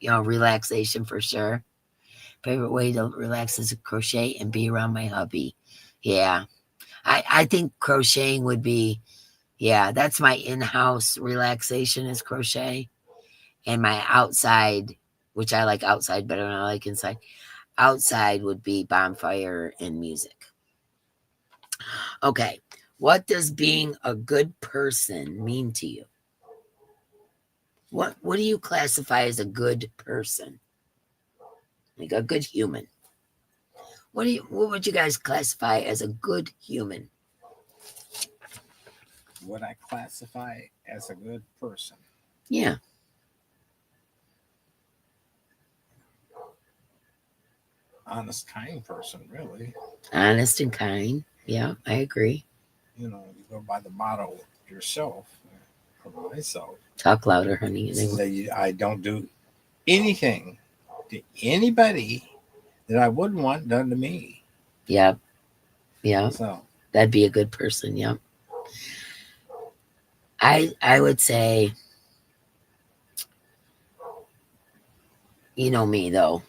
relaxation for sure. Favorite way to relax is to crochet and be around my hubby. Yeah. I think crocheting would be, that's my in-house relaxation is crochet. And my outside, which I like outside better than I like inside, outside would be bonfire and music. Okay. What does being a good person mean to you? What do you classify as a good person? Like a good human. What would you guys classify as a good human? What I classify as a good person? Yeah. Honest, kind person, really. Honest and kind. Yeah, I agree. You go by the motto yourself, or myself. Talk louder, honey. I don't do anything to anybody that I wouldn't want done to me. Yep. Yeah. So that'd be a good person. Yep. I would say, you know me though.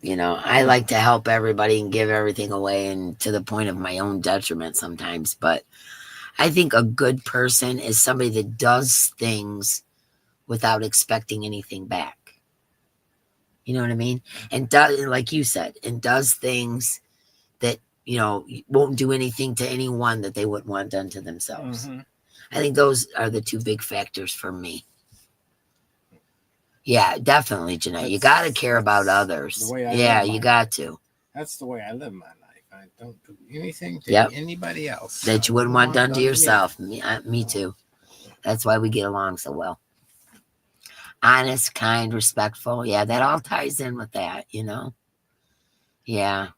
I like to help everybody and give everything away, and to the point of my own detriment sometimes. But I think a good person is somebody that does things without expecting anything back. You know what I mean? And does, like you said, and does things that, won't do anything to anyone that they wouldn't want done to themselves. Mm-hmm. I think those are the two big factors for me. Yeah, definitely, Jeanette. You got to care about others. The way I Yeah, live you my got to. That's the way I live my life. I don't do anything to Yep. anybody else That you wouldn't want done to me. yourself. Me too. That's why we get along so well. Honest, kind, respectful. Yeah, that all ties in with that, Yeah.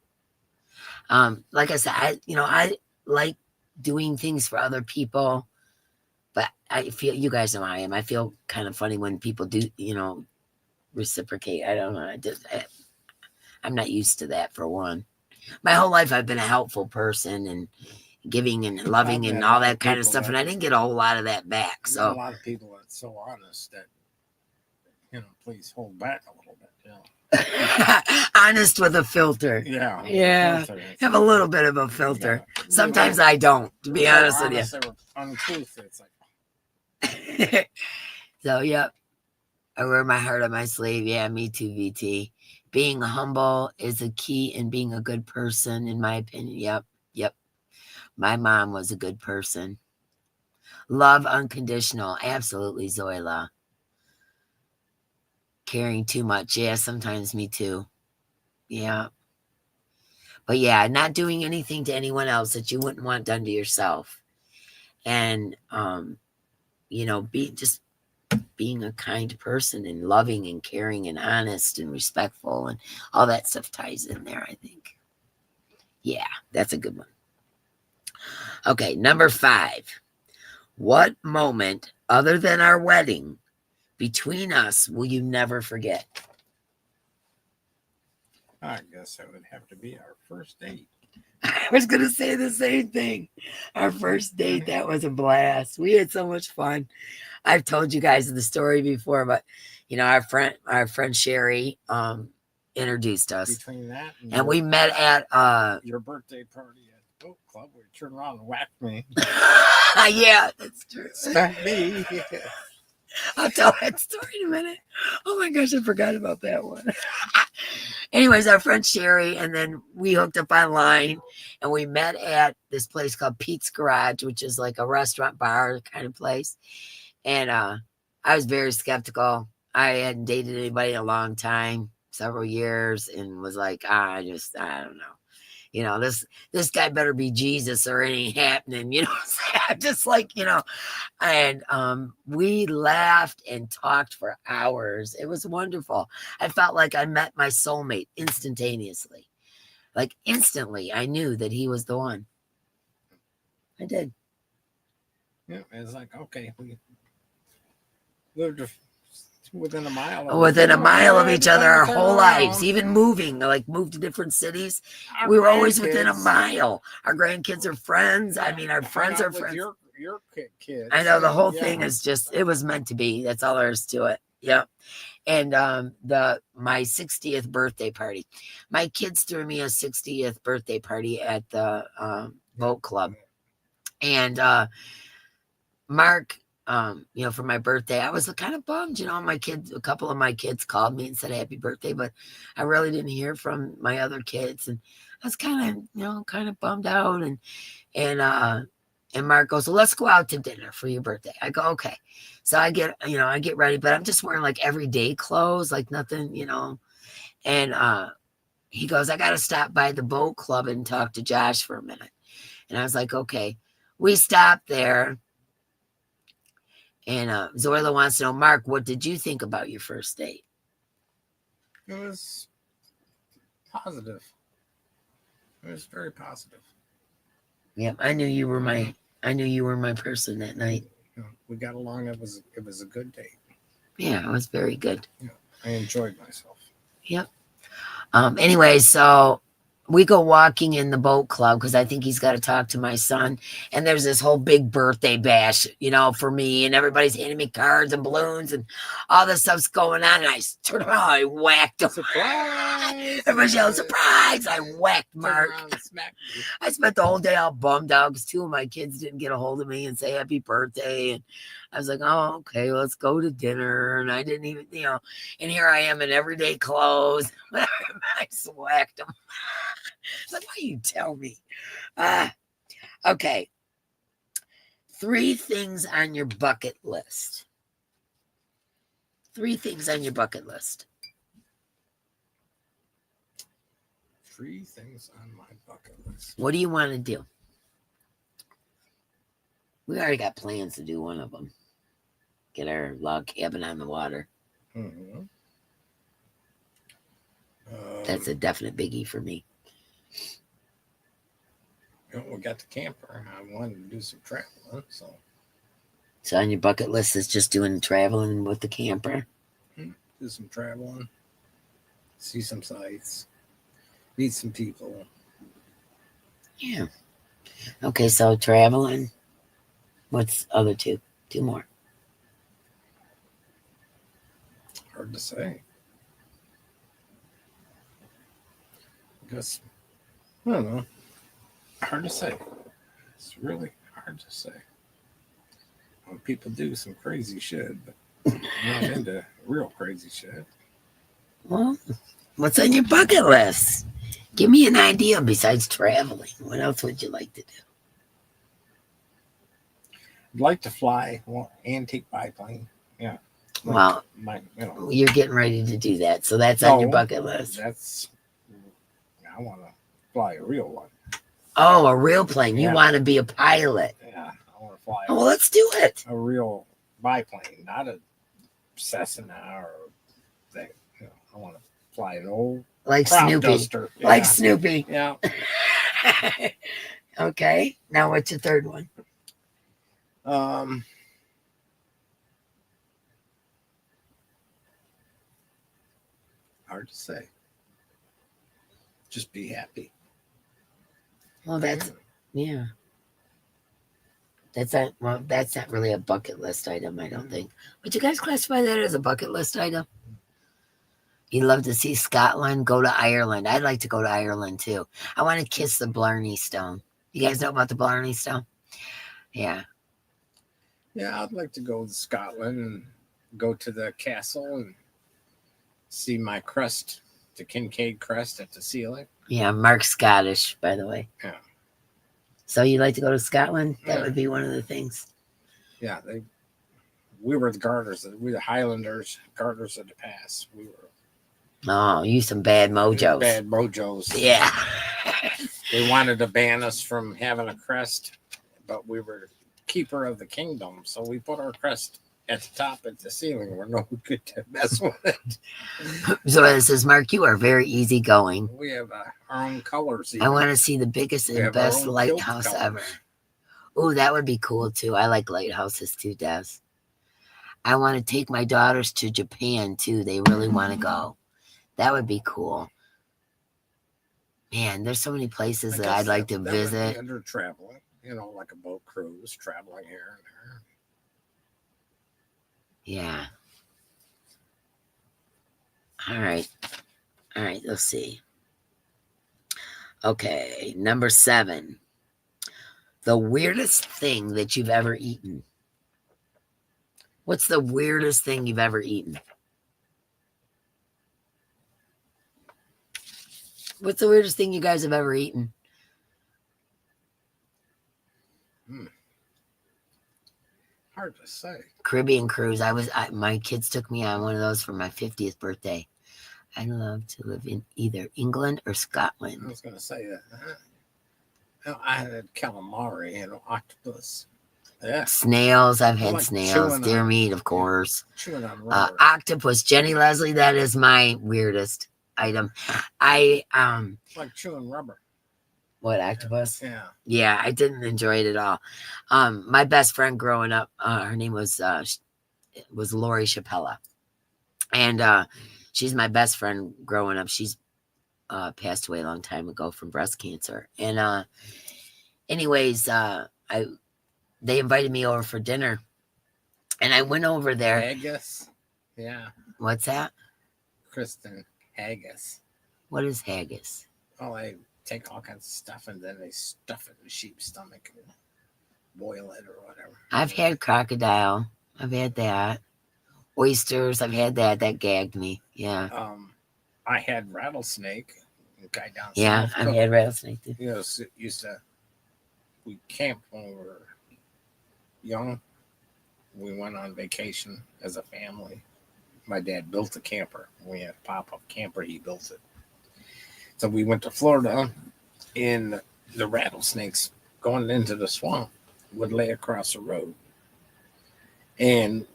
Like I said, I like doing things for other people, but I feel, you guys know how I am. I feel kind of funny when people do, reciprocate. I don't know. I'm not used to that, for one. My whole life I've been a helpful person and giving and loving and all that kind of stuff, and I didn't get a whole lot of that back. So a lot of people that's so honest that please hold back a little bit. Honest with a filter. Yeah. Have a little bit of a filter. Sometimes I don't, to be honest with you. Untruth, it's like. So, yep. I wear my heart on my sleeve. Yeah, me too, VT. Being humble is a key in being a good person, in my opinion. Yep. My mom was a good person. Love unconditional. Absolutely, Zoila. Caring too much. Yeah, sometimes me too. Yeah. But yeah, not doing anything to anyone else that you wouldn't want done to yourself. And, just being a kind person and loving and caring and honest and respectful and all that stuff ties in there, I think. Yeah, that's a good one. Okay, number 5. What moment other than our wedding between us will you never forget? I guess it would have to be our first date. I was going to say the same thing. Our first date, that was a blast. We had so much fun. I've told you guys the story before, but our friend Sherry introduced us. Between that and we met at your birthday party at the boat club, where you turned around and whacked me. Yeah, that's true. Smack me. I'll tell that story in a minute. Oh my gosh, I forgot about that one. Anyways, our friend Sherry, and then we hooked up online, and we met at this place called Pete's Garage, which is like a restaurant bar kind of place. And I was very skeptical. I hadn't dated anybody in a long time, several years, and was like, I don't know. This guy better be Jesus or it ain't happening. I'm just like, and we laughed and talked for hours. It was wonderful. I felt like I met my soulmate instantaneously. Like instantly, I knew that he was the one. I did. Yeah, it's like, okay, we lived within a mile of each other our whole lives, even moving, moved to different cities. We were always within a mile. Our grandkids are friends. I mean, our friends are friends. Your kids. I know, the whole thing is just, it was meant to be. That's all there is to it. Yep. And my 60th birthday party, my kids threw me a 60th birthday party at the boat club. And Mark, for my birthday, I was kind of bummed. A couple of my kids called me and said happy birthday, but I really didn't hear from my other kids, and I was kind of bummed out. And Mark goes, well, let's go out to dinner for your birthday. I go, okay. So I get ready, but I'm just wearing like everyday clothes, like nothing, And he goes, I got to stop by the boat club and talk to Josh for a minute. And I was like, okay. We stopped there. And Zoila wants to know, Mark, what did you think about your first date? It was positive. It was very positive. Yep, I knew you were my person that night. We got along. It was a good date. Yeah, it was very good. Yeah, I enjoyed myself. Yep. Anyway, so we go walking in the boat club because I think he's got to talk to my son. And there's this whole big birthday bash, for me, and everybody's handing me cards and balloons and all this stuff's going on. And I turned around, I whacked him. Surprise! Everybody's yelling, surprise! I whacked Mark. I spent the whole day all bummed out because 2 of my kids didn't get a hold of me and say happy birthday. And I was like, oh, okay, let's go to dinner. And I didn't even, and here I am in everyday clothes. I swacked him. It's like, why you tell me? Okay. 3 things on your bucket list. 3 things on your bucket list. 3 things on my bucket list. What do you want to do? We already got plans to do one of them. Get our log cabin on the water. Mm-hmm. That's a definite biggie for me. We got the camper. I wanted to do some traveling, so. So on your bucket list is just doing traveling with the camper? Do some traveling. See some sights. Meet some people. Yeah. Okay, so traveling. What's other 2? 2 more. Hard to say. I guess, I don't know. Hard to say. It's really hard to say. When people do some crazy shit, but I'm not into real crazy shit. Well, what's on your bucket list? Give me an idea besides traveling. What else would you like to do? I'd like to fly antique biplane. Yeah. Well, you're getting ready to do that, so that's on your bucket list. I want to fly a real one. Oh, a real plane. You want to be a pilot. Yeah, I want to fly. Well, let's do it. A real biplane, not a Cessna or thing. I want to fly an old like Snoopy. Duster. Yeah. Like Snoopy. Yeah. Okay. Now what's your 3rd one? Hard to say. Just be happy. Well, that's that's not really a bucket list item, I don't think. Would you guys classify that as a bucket list item? You'd love to see Scotland, go to Ireland. I'd like to go to Ireland too. I want to kiss the Blarney Stone. You guys know about the Blarney Stone? Yeah. Yeah, I'd like to go to Scotland and go to the castle and see my crest, the Kincaid crest at the ceiling. Yeah, Mark's Scottish, by the way. Yeah. So you'd like to go to Scotland? That would be one of the things. Yeah, we were the Garters. We were the Highlanders, Garters of the Pass. We were. Oh, you some bad mojos. Bad mojos. Yeah. They wanted to ban us from having a crest, but we were keeper of the kingdom, so we put our crest at the top at the ceiling where no one could mess with it. So it says, Mark, you are very easygoing. We have our own colors. I want to see the biggest and best lighthouse ever. Oh, that would be cool too. I like lighthouses too, Des. I want to take my daughters to Japan too. They really want to go. That would be cool. Man, there's so many places that I'd like to visit. Would be under traveling, like a boat cruise, traveling here and there. Yeah. All right. Let's see. Okay. Number 7. The weirdest thing that you've ever eaten. What's the weirdest thing you've ever eaten? What's the weirdest thing you guys have ever eaten? Hard to say. Caribbean cruise. My kids took me on one of those for my 50th birthday. I'd love to live in either England or Scotland. I was going to say that. I had calamari and octopus. Yeah. Snails. I've had snails. Deer meat, of course. Chewing on rubber. Octopus. Jenny Leslie, that is my weirdest item. It's like chewing rubber. What, octopus? Yeah. I didn't enjoy it at all. My best friend growing up, her name was Lori Chapella. And she's my best friend growing up. She's passed away a long time ago from breast cancer. And anyways, I they invited me over for dinner, and I went over there. Haggis. Yeah. What's that? Kristen, haggis. What is haggis? Oh, they take all kinds of stuff and then they stuff it in the sheep's stomach and boil it or whatever. I've had crocodile. I've had that. Oysters. I've had that. That gagged me. Yeah. I had rattlesnake. The guy down Yeah, south. I've had rattlesnake too. You know, used to. We camped when we were young. We went on vacation as a family. My dad built a camper. We had a pop-up camper. He built it. So we went to Florida, and the rattlesnakes going into the swamp would lay across the road. And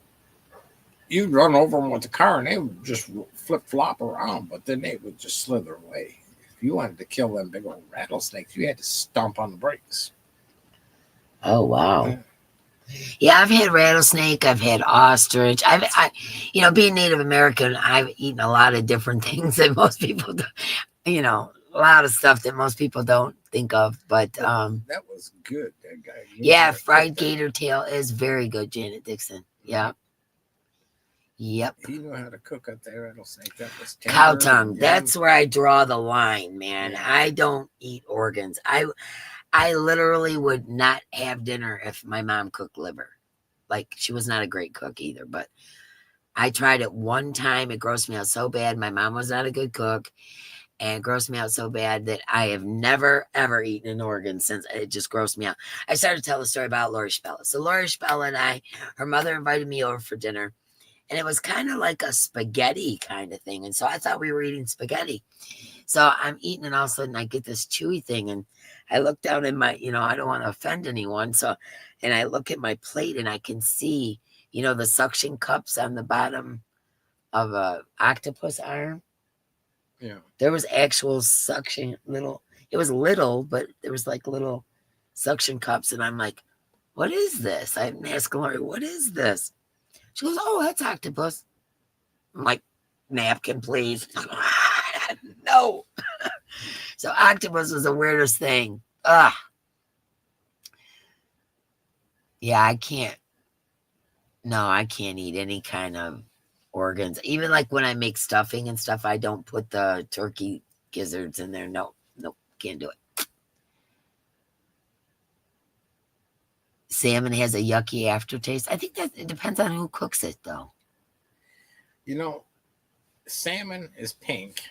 you'd run over them with the car, and they would just flip-flop around, but then they would just slither away. If you wanted to kill them big old rattlesnakes, you had to stomp on the brakes. Oh, wow. Yeah, I've had rattlesnake. I've had ostrich. Being Native American, I've eaten a lot of different things that most people do. A lot of stuff that most people don't think of. But that was good. That guy. Yeah, fried gator tail is very good, Janet Dixon. Yeah. Yep. He knew how to cook up that rattlesnake. That was cow tongue. That's where I draw the line, man. Yeah. I don't eat organs. I literally would not have dinner if my mom cooked liver. Like, she was not a great cook either, but I tried it one time. It grossed me out so bad. My mom was not a good cook, and it grossed me out so bad that I have never, ever eaten an organ since. It just grossed me out. I started to tell the story about Lori Spella. So Lori Spella and her mother invited me over for dinner, and it was kind of like a spaghetti kind of thing. And so I thought we were eating spaghetti. So I'm eating, and all of a sudden I get this chewy thing, and I look down in my, I don't want to offend anyone. So, and I look at my plate, and I can see, the suction cups on the bottom of a octopus arm. Yeah. There was actual suction it was little, but there was like little suction cups. And I'm like, what is this? I'm asking Lori, what is this? She goes, oh, that's octopus. I'm like, napkin, please. No. So octopus was the weirdest thing. Ugh. Yeah, I can't eat any kind of organs. Even like when I make stuffing and stuff, I don't put the turkey gizzards in there. No, can't do it. Salmon has a yucky aftertaste. I think that it depends on who cooks it, though. Salmon is pink.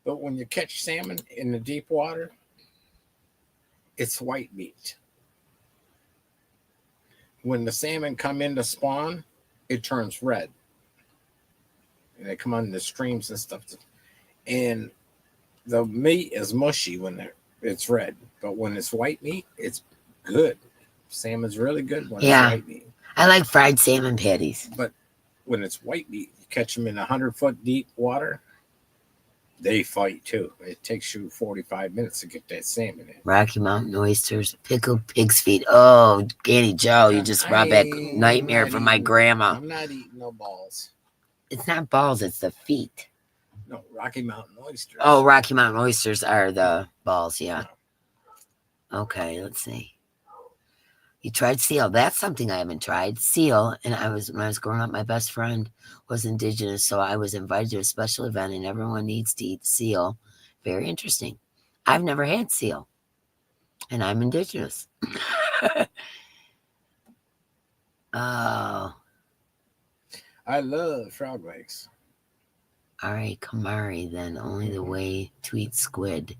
But when you catch salmon in the deep water, it's white meat. When the salmon come in to spawn, it turns red. And they come on the streams and stuff. And the meat is mushy when it's red. But when it's white meat, it's good. Salmon's really good when it's white meat. I like fried salmon patties. But when it's white meat, you catch them in 100-foot deep water, they fight too. It takes you 45 minutes to get that salmon in. Rocky Mountain oysters, pickled pig's feet. Oh, Annie Joe, you just brought back nightmare from my grandma. I'm not eating no balls. It's not balls, it's the feet. No, Rocky Mountain oysters. Oh, Rocky Mountain oysters are the balls, yeah. No. Okay, let's see. You tried seal. That's something I haven't tried. Seal, and when I was growing up, my best friend was indigenous, so I was invited to a special event, and everyone needs to eat seal. Very interesting. I've never had seal, and I'm indigenous. Oh. I love frog legs. All right, Kamari, then. Only the way to eat squid.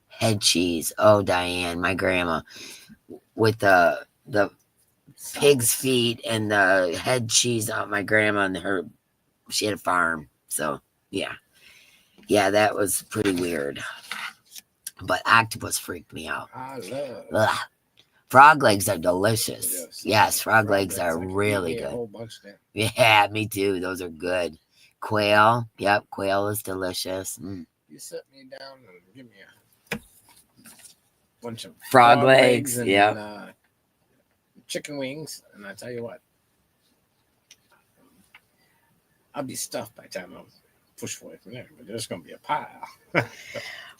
Head cheese. Oh, Diane, my grandma. With the pig's feet and the head cheese on my grandma, and she had a farm. So, yeah. Yeah, that was pretty weird. But octopus freaked me out. I love Ugh. Frog legs are delicious. Yes, frog legs are really good. A whole bunch there. Yeah, me too. Those are good. Quail. Yep, quail is delicious. You set me down and give me a bunch of frog legs and chicken wings, and I tell you what, I'll be stuffed by the time push away from there, but there's going to be a pile.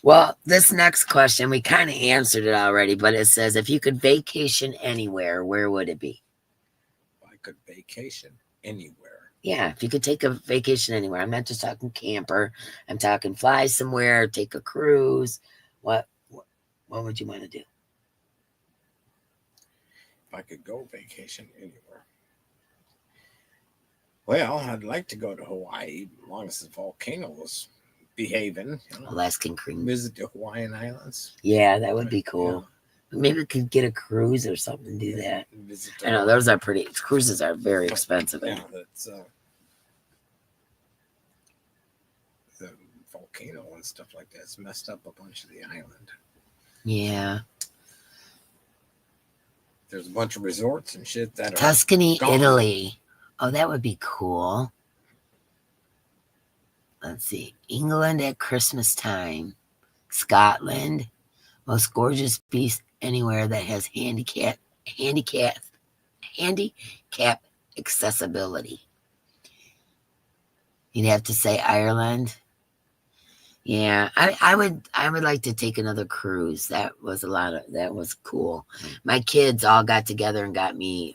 Well, this next question, we kind of answered it already, but it says, if you could vacation anywhere, where would it be? I could vacation anywhere. Yeah, if you could take a vacation anywhere. I'm not just talking camper. I'm talking fly somewhere, take a cruise. What would you want to do? If I could go vacation anywhere. Well, I'd like to go to Hawaii as long as the volcano was behaving. Alaskan cream. Visit the Hawaiian Islands. Yeah, that would be cool. Yeah. Maybe we could get a cruise or something and do that. I know those are pretty. Cruises are very expensive. Yeah, that's the volcano and stuff like that's messed up a bunch of the island. Yeah. There's a bunch of resorts and shit that are Tuscany, gone. Italy. Oh, that would be cool. Let's see. England at Christmas time. Scotland. Most gorgeous beast anywhere that has handicap accessibility. You'd have to say Ireland. Yeah, I would like to take another cruise. That was cool. My kids all got together and got me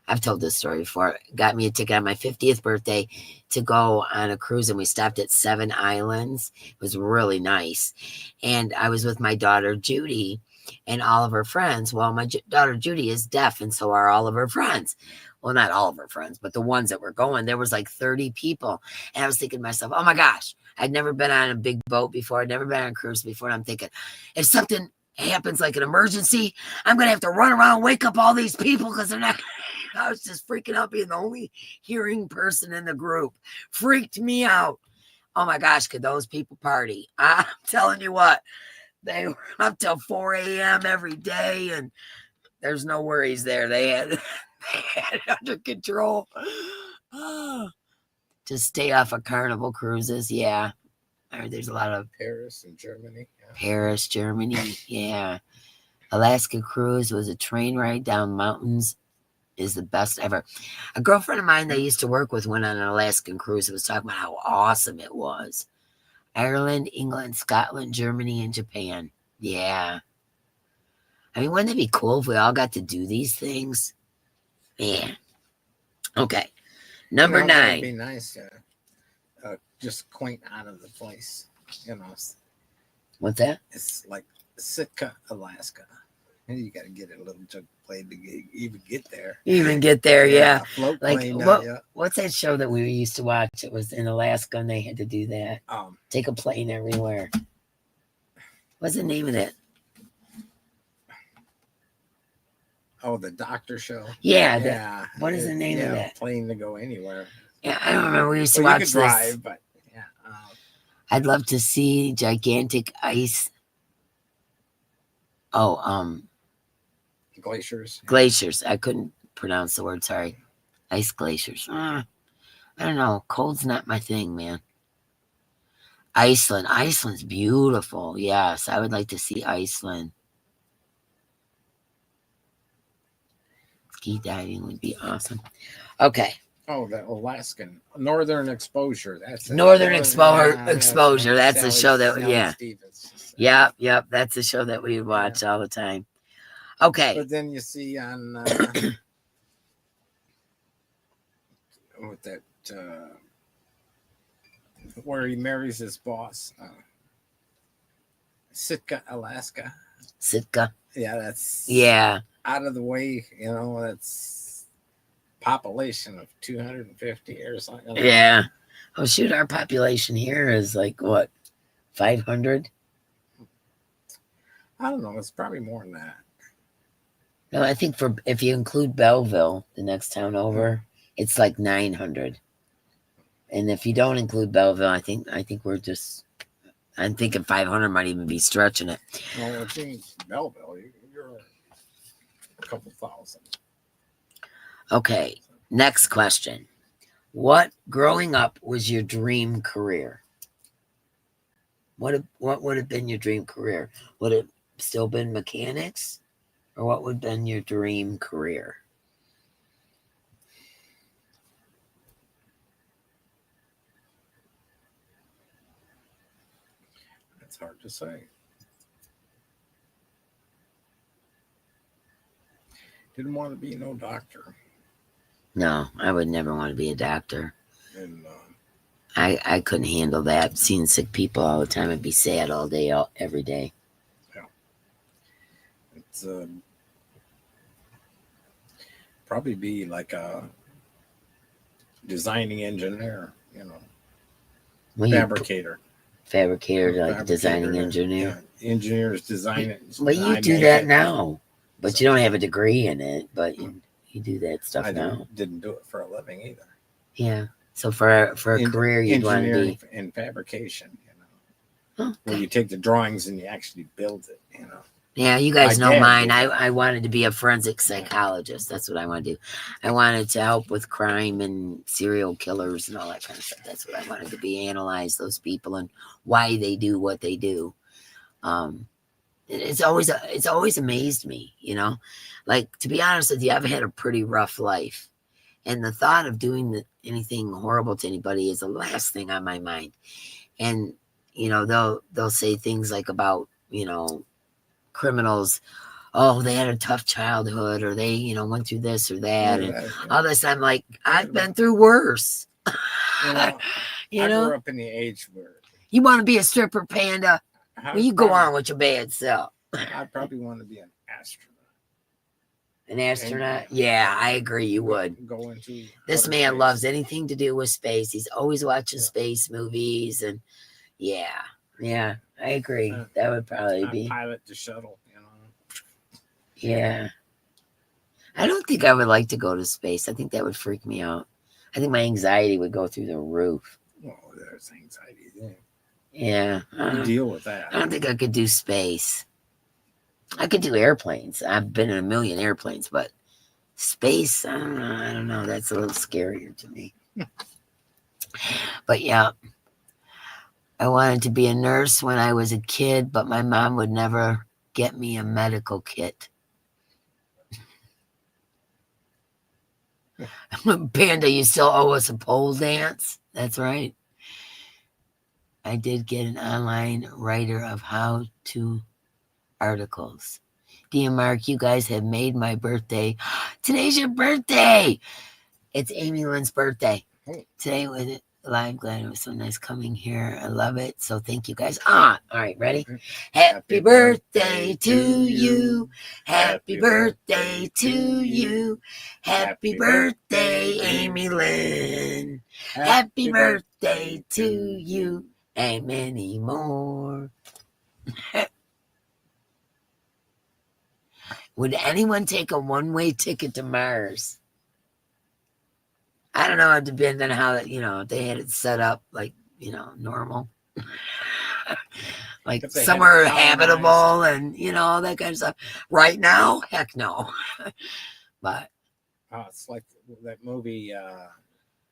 I've told this story before. Got me a ticket on my 50th birthday to go on a cruise, and we stopped at 7 islands. It was really nice. And I was with my daughter Judy and all of her friends. Well, my daughter Judy is deaf, and so are all of her friends. Well, not all of her friends, but the ones that were going, there was like 30 people. And I was thinking to myself, oh my gosh, I'd never been on a big boat before. I'd never been on a cruise before. And I'm thinking, if something happens like an emergency, I'm going to have to run around and wake up all these people because they're not. I was just freaking out being the only hearing person in the group. Freaked me out. Oh my gosh, could those people party? I'm telling you what, they were up till 4 a.m. every day, and there's no worries there. They had it under control. To stay off of Carnival cruises, yeah. There's a lot of Paris and Germany. Yeah. Paris, Germany, yeah. Alaska cruise was a train ride down mountains. Is the best ever. A girlfriend of mine that I used to work with went on an Alaskan cruise and was talking about how awesome it was. Ireland, England, Scotland, Germany, and Japan. Yeah. I mean, wouldn't it be cool if we all got to do these things? Man. Okay. Number 9. It'd be nice to just quaint out of the place. What's that? It's like Sitka, Alaska. You got to get a little junk plane to even get there. Yeah. Float like plane, what's that show that we used to watch? It was in Alaska, and they had to do that. Take a plane everywhere. What's the name of that? Oh, the Doctor Show. Yeah. What is the name of that? Plane to go anywhere. Yeah, I don't remember. We used to watch you could drive, but yeah. I'd love to see gigantic ice. Glaciers. I couldn't pronounce the word. Sorry. Ice glaciers. I don't know. Cold's not my thing, man. Iceland. Iceland's beautiful. Yes, I would like to see Iceland. Ski diving would be awesome. Okay. Oh, the Alaskan Northern Exposure. That's Northern Exposure. That's a show that Stevens. Yep. That's a show that we watch all the time. Okay. But then you see on with that where he marries his boss, Sitka, Alaska. Sitka. Yeah, that's out of the way. That's population of 250 or something. Yeah. Oh shoot, our population here is like what, 500? I don't know. It's probably more than that. No, I think if you include Belleville, the next town over, it's like 900. And if you don't include Belleville, I think I'm thinking 500 might even be stretching it. Well, if you Belleville, you're a couple thousand. Okay, next question. What growing up was your dream career? What would have been your dream career? Would it still been mechanics? Or what would have been your dream career? It's hard to say. Didn't want to be no doctor. No, I would never want to be a doctor. And I couldn't handle that. Seeing sick people all the time, I'd be sad all day, every day. yeah, it's probably be like a designing engineer, Well, fabricator. fabricator, like a designing Fabricator, engineer. yeah. Engineers design it. Well, you I do make that it. now, but So, you don't have a degree in it. But you do that stuff I now. didn't do it for a living either. Yeah. So for a career, you'd want to Engineering be. and fabrication, Okay. where you take the drawings and you actually build it, Yeah, you guys My know dad mine. did that. I wanted to be a forensic psychologist. That's what I want to do. I wanted to help with crime and serial killers and all that kind of stuff. That's what I wanted to be. Analyze those people and why they do what they do. It's always amazed me, Like, to be honest with you, I've had a pretty rough life, and the thought of doing anything horrible to anybody is the last thing on my mind. And they'll say things like about criminals, oh, they had a tough childhood, or they went through this or that, and all this. I'm like, I've been through worse. I You know, grew up in the age where you want to be a stripper, Panda? Well, you go on with your bad self. I probably want to be an astronaut. An astronaut? Yeah, I agree. You would. Go into This outer man space. loves anything to do with space. He's always watching space movies, and yeah, I agree. That would probably be pilot the shuttle. Yeah. I don't think I would like to go to space. I think that would freak me out. I think my anxiety would go through the roof. Well, there's anxiety there. Yeah. You deal with that. I don't think I could do space. I could do airplanes. I've been in a million airplanes, but space, I don't know. That's a little scarier to me. But yeah, I wanted to be a nurse when I was a kid, but my mom would never get me a medical kit. Panda, you still owe us a pole dance? That's right. I did get an online writer of how-to articles. Dear Mark, you guys have made my birthday. Today's your birthday. It's Amy Lynn's birthday. Today was it live. Glad it was so nice coming here. I love it. So thank you guys. All right, ready? Happy birthday to you. Happy birthday to you. Happy birthday, Amy Lynn. Happy birthday to you. And many more. Would anyone take a one-way ticket to Mars? I don't know. It depends on how, if they had it set up like, normal. Like somewhere habitable and, all that kind of stuff. Right now, heck no. But. It's like that movie,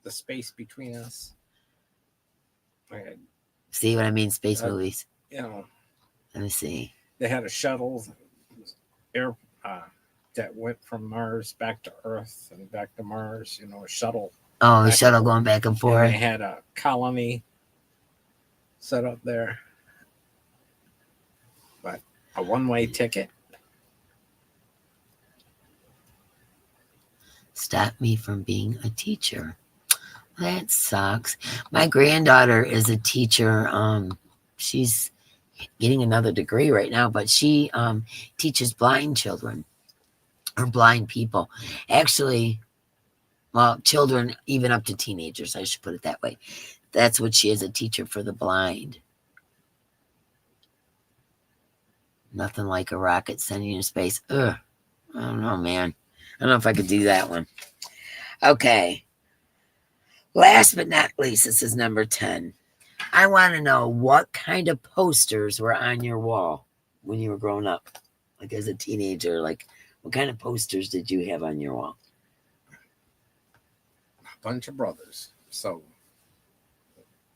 The Space Between Us. See what I mean? Space movies. Let me see. They had a shuttle that went from Mars back to Earth and back to Mars, a shuttle. Oh, a shuttle going back and forth. And they had a colony set up there. But a one-way ticket. Stop me from being a teacher. That sucks. My granddaughter is a teacher. She's getting another degree right now, but she teaches blind children or blind people. Actually, well, children even up to teenagers, I should put it that way. That's what she is, a teacher for the blind. Nothing like a rocket sending you to space. Ugh. I don't know, man. I don't know if I could do that one. Okay. Last but not least, this is number 10. I want to know what kind of posters were on your wall when you were growing up, like as a teenager. Like, what kind of posters did you have on your wall? A bunch of brothers. So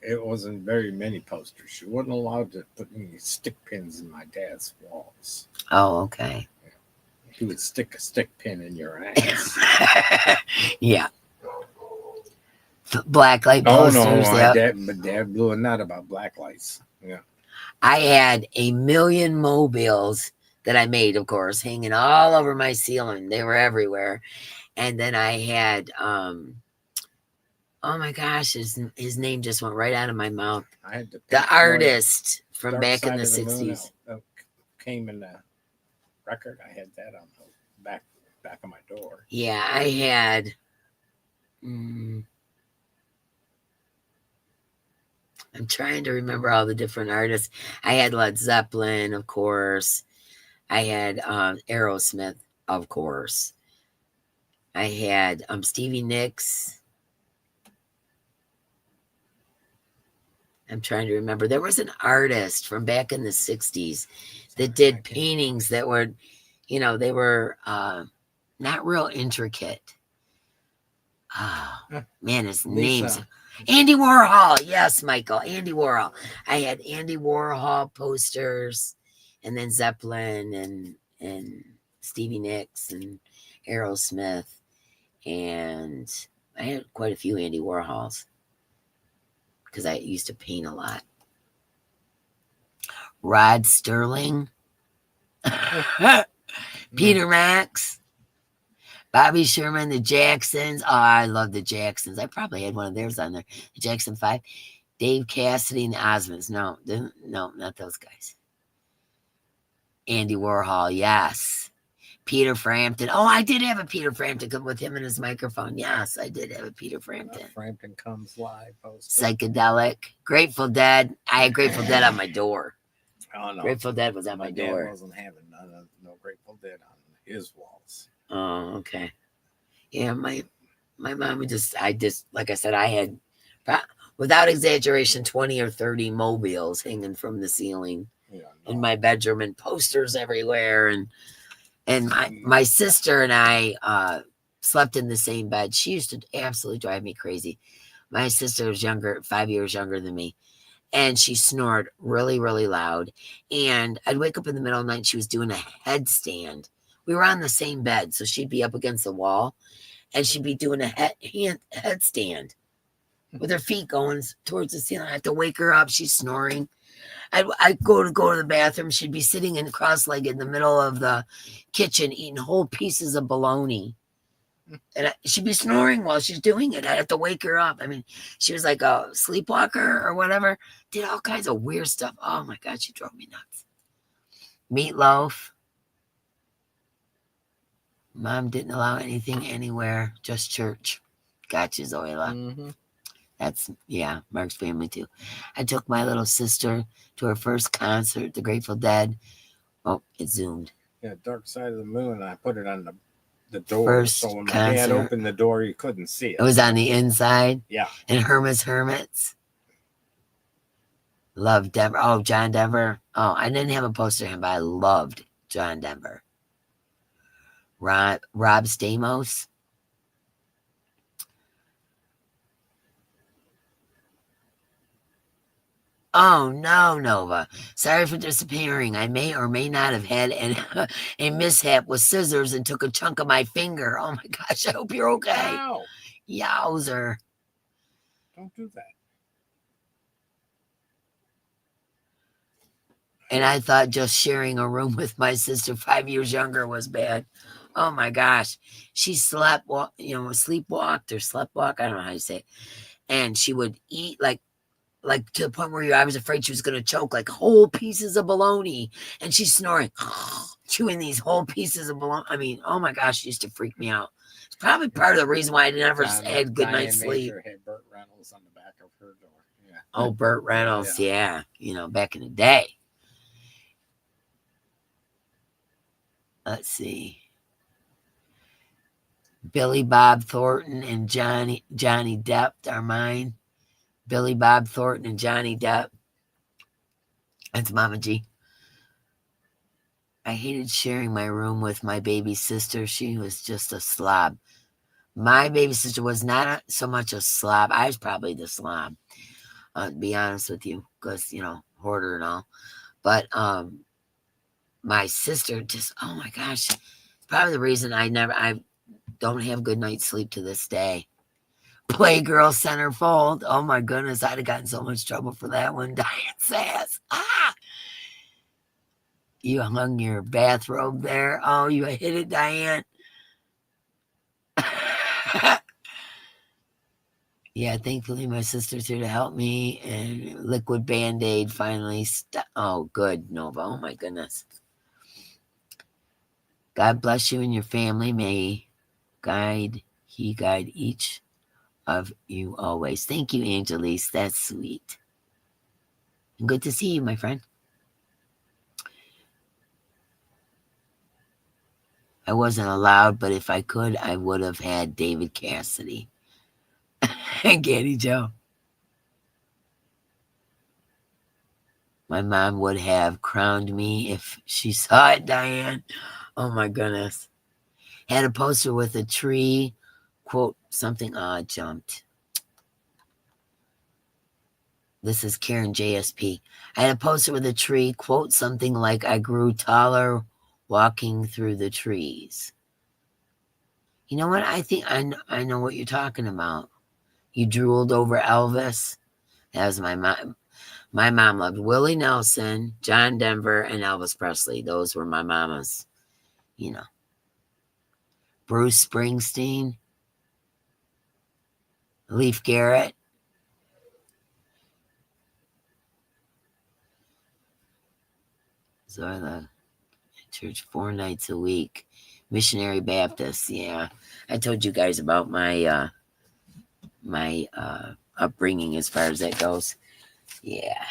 it wasn't very many posters. You wasn't allowed to put any stick pins in my dad's walls. Oh, okay. He would stick a stick pin in your ass. Yeah. Black light posters. Oh no, my dad blew a nut about black lights. Yeah. I had a million mobiles that I made, of course, hanging all over my ceiling. They were everywhere. And then I had oh my gosh, his name just went right out of my mouth. I had the The Pink Floyd artist from Dark back in Side the of the Moon 60s. came in the record. I had that on the back of my door. Yeah, I had mm, I'm trying to remember all the different artists. I had Led Zeppelin, of course. I had Aerosmith, of course. I had Stevie Nicks. I'm trying to remember. There was an artist from back in the 60s that did paintings that were, they were not real intricate. Oh, man, his name's Andy Warhol. Yes, Michael, Andy Warhol. I had Andy Warhol posters, and then Zeppelin and Stevie Nicks and Aerosmith, and I had quite a few Andy Warhols because I used to paint a lot. Rod Sterling, Peter Max, Bobby Sherman, the Jacksons. Oh, I love the Jacksons. I probably had one of theirs on there. The Jackson 5. Dave Cassidy and the Osmonds. No, not those guys. Andy Warhol, yes. Peter Frampton. Oh, I did have a Peter Frampton with him and his microphone. Yes, I did have a Peter Frampton. Frampton Comes Live poster. Psychedelic. Grateful Dead. I had Grateful Dead on my door. Oh, no. Grateful Dead was on my door. Dad wasn't having no Grateful Dead on his walls. Oh, okay. Yeah, my mom would I just, like I said, I had, without exaggeration, 20 or 30 mobiles hanging from the ceiling in my bedroom and posters everywhere. And my sister and I slept in the same bed. She used to absolutely drive me crazy. My sister was 5 years younger than me. And she snored really, really loud. And I'd wake up in the middle of the night and she was doing a headstand. We were on the same bed, so she'd be up against the wall and she'd be doing a headstand with her feet going towards the ceiling. I had to wake her up. She's snoring. I'd go to the bathroom. She'd be sitting in cross-legged in the middle of the kitchen eating whole pieces of bologna. And she'd be snoring while she's doing it. I'd have to wake her up. I mean, she was like a sleepwalker or whatever. Did all kinds of weird stuff. Oh, my God, she drove me nuts. Meatloaf. Mom didn't allow anything anywhere, just church. Gotcha, Zoila. Mm-hmm. That's, Mark's family too. I took my little sister to her first concert, the Grateful Dead. Oh, it zoomed. Yeah, Dark Side of the Moon. I put it on the door. First so when my concert. dad opened the door, you couldn't see it. It was on the inside. Yeah. And Hermits. Loved Denver. Oh, John Denver. Oh, I didn't have a poster of him, but I loved John Denver. Rob Stamos. Oh, no, Nova. Sorry for disappearing. I may or may not have had a mishap with scissors and took a chunk of my finger. Oh, my gosh. I hope you're okay. Wow. Yowzer. Don't do that. And I thought just sharing a room with my sister 5 years younger was bad. Oh, my gosh. She sleepwalked or sleptwalk. I don't know how you say it. And she would eat like to the point where I was afraid she was going to choke, like whole pieces of bologna. And she's snoring, chewing these whole pieces of bologna. I mean, oh my gosh, she used to freak me out. It's probably part of the reason why I never had good night's sleep. Had Burt Reynolds on the back of her door. Yeah. Oh, Burt Reynolds, yeah. Back in the day. Let's see. Billy Bob Thornton and Johnny Depp are mine. Billy Bob Thornton and Johnny Depp. That's Mama G. I hated sharing my room with my baby sister. She was just a slob. My baby sister was not so much a slob. I was probably the slob, to be honest with you, because, hoarder and all. But my sister just, oh my gosh, it's probably the reason I don't have good night's sleep to this day. Playgirl centerfold. Oh my goodness, I'd have gotten so much trouble for that one. Diane Sass. You hung your bathrobe there. Oh, you hit it, Diane. Yeah, thankfully my sister's here to help me, and liquid Band-Aid finally oh, good, Nova. Oh my goodness. God bless you and your family. May he guide each of you always. Thank you, Angelise. That's sweet. And good to see you, my friend. I wasn't allowed, but if I could, I would have had David Cassidy. And Gaddy Joe. My mom would have crowned me if she saw it, Diane. Oh my goodness. Had a poster with a tree, quote, something odd jumped. This is Karen JSP. I had a poster with a tree, quote, something like, I grew taller walking through the trees. You know what? I think I know what you're talking about. You drooled over Elvis. That was my mom. My mom loved Willie Nelson, John Denver, and Elvis Presley. Those were my mama's, you know. Bruce Springsteen, Leif Garrett. So I love church 4 nights a week. Missionary Baptist. Yeah, I told you guys about my upbringing as far as that goes. Yeah.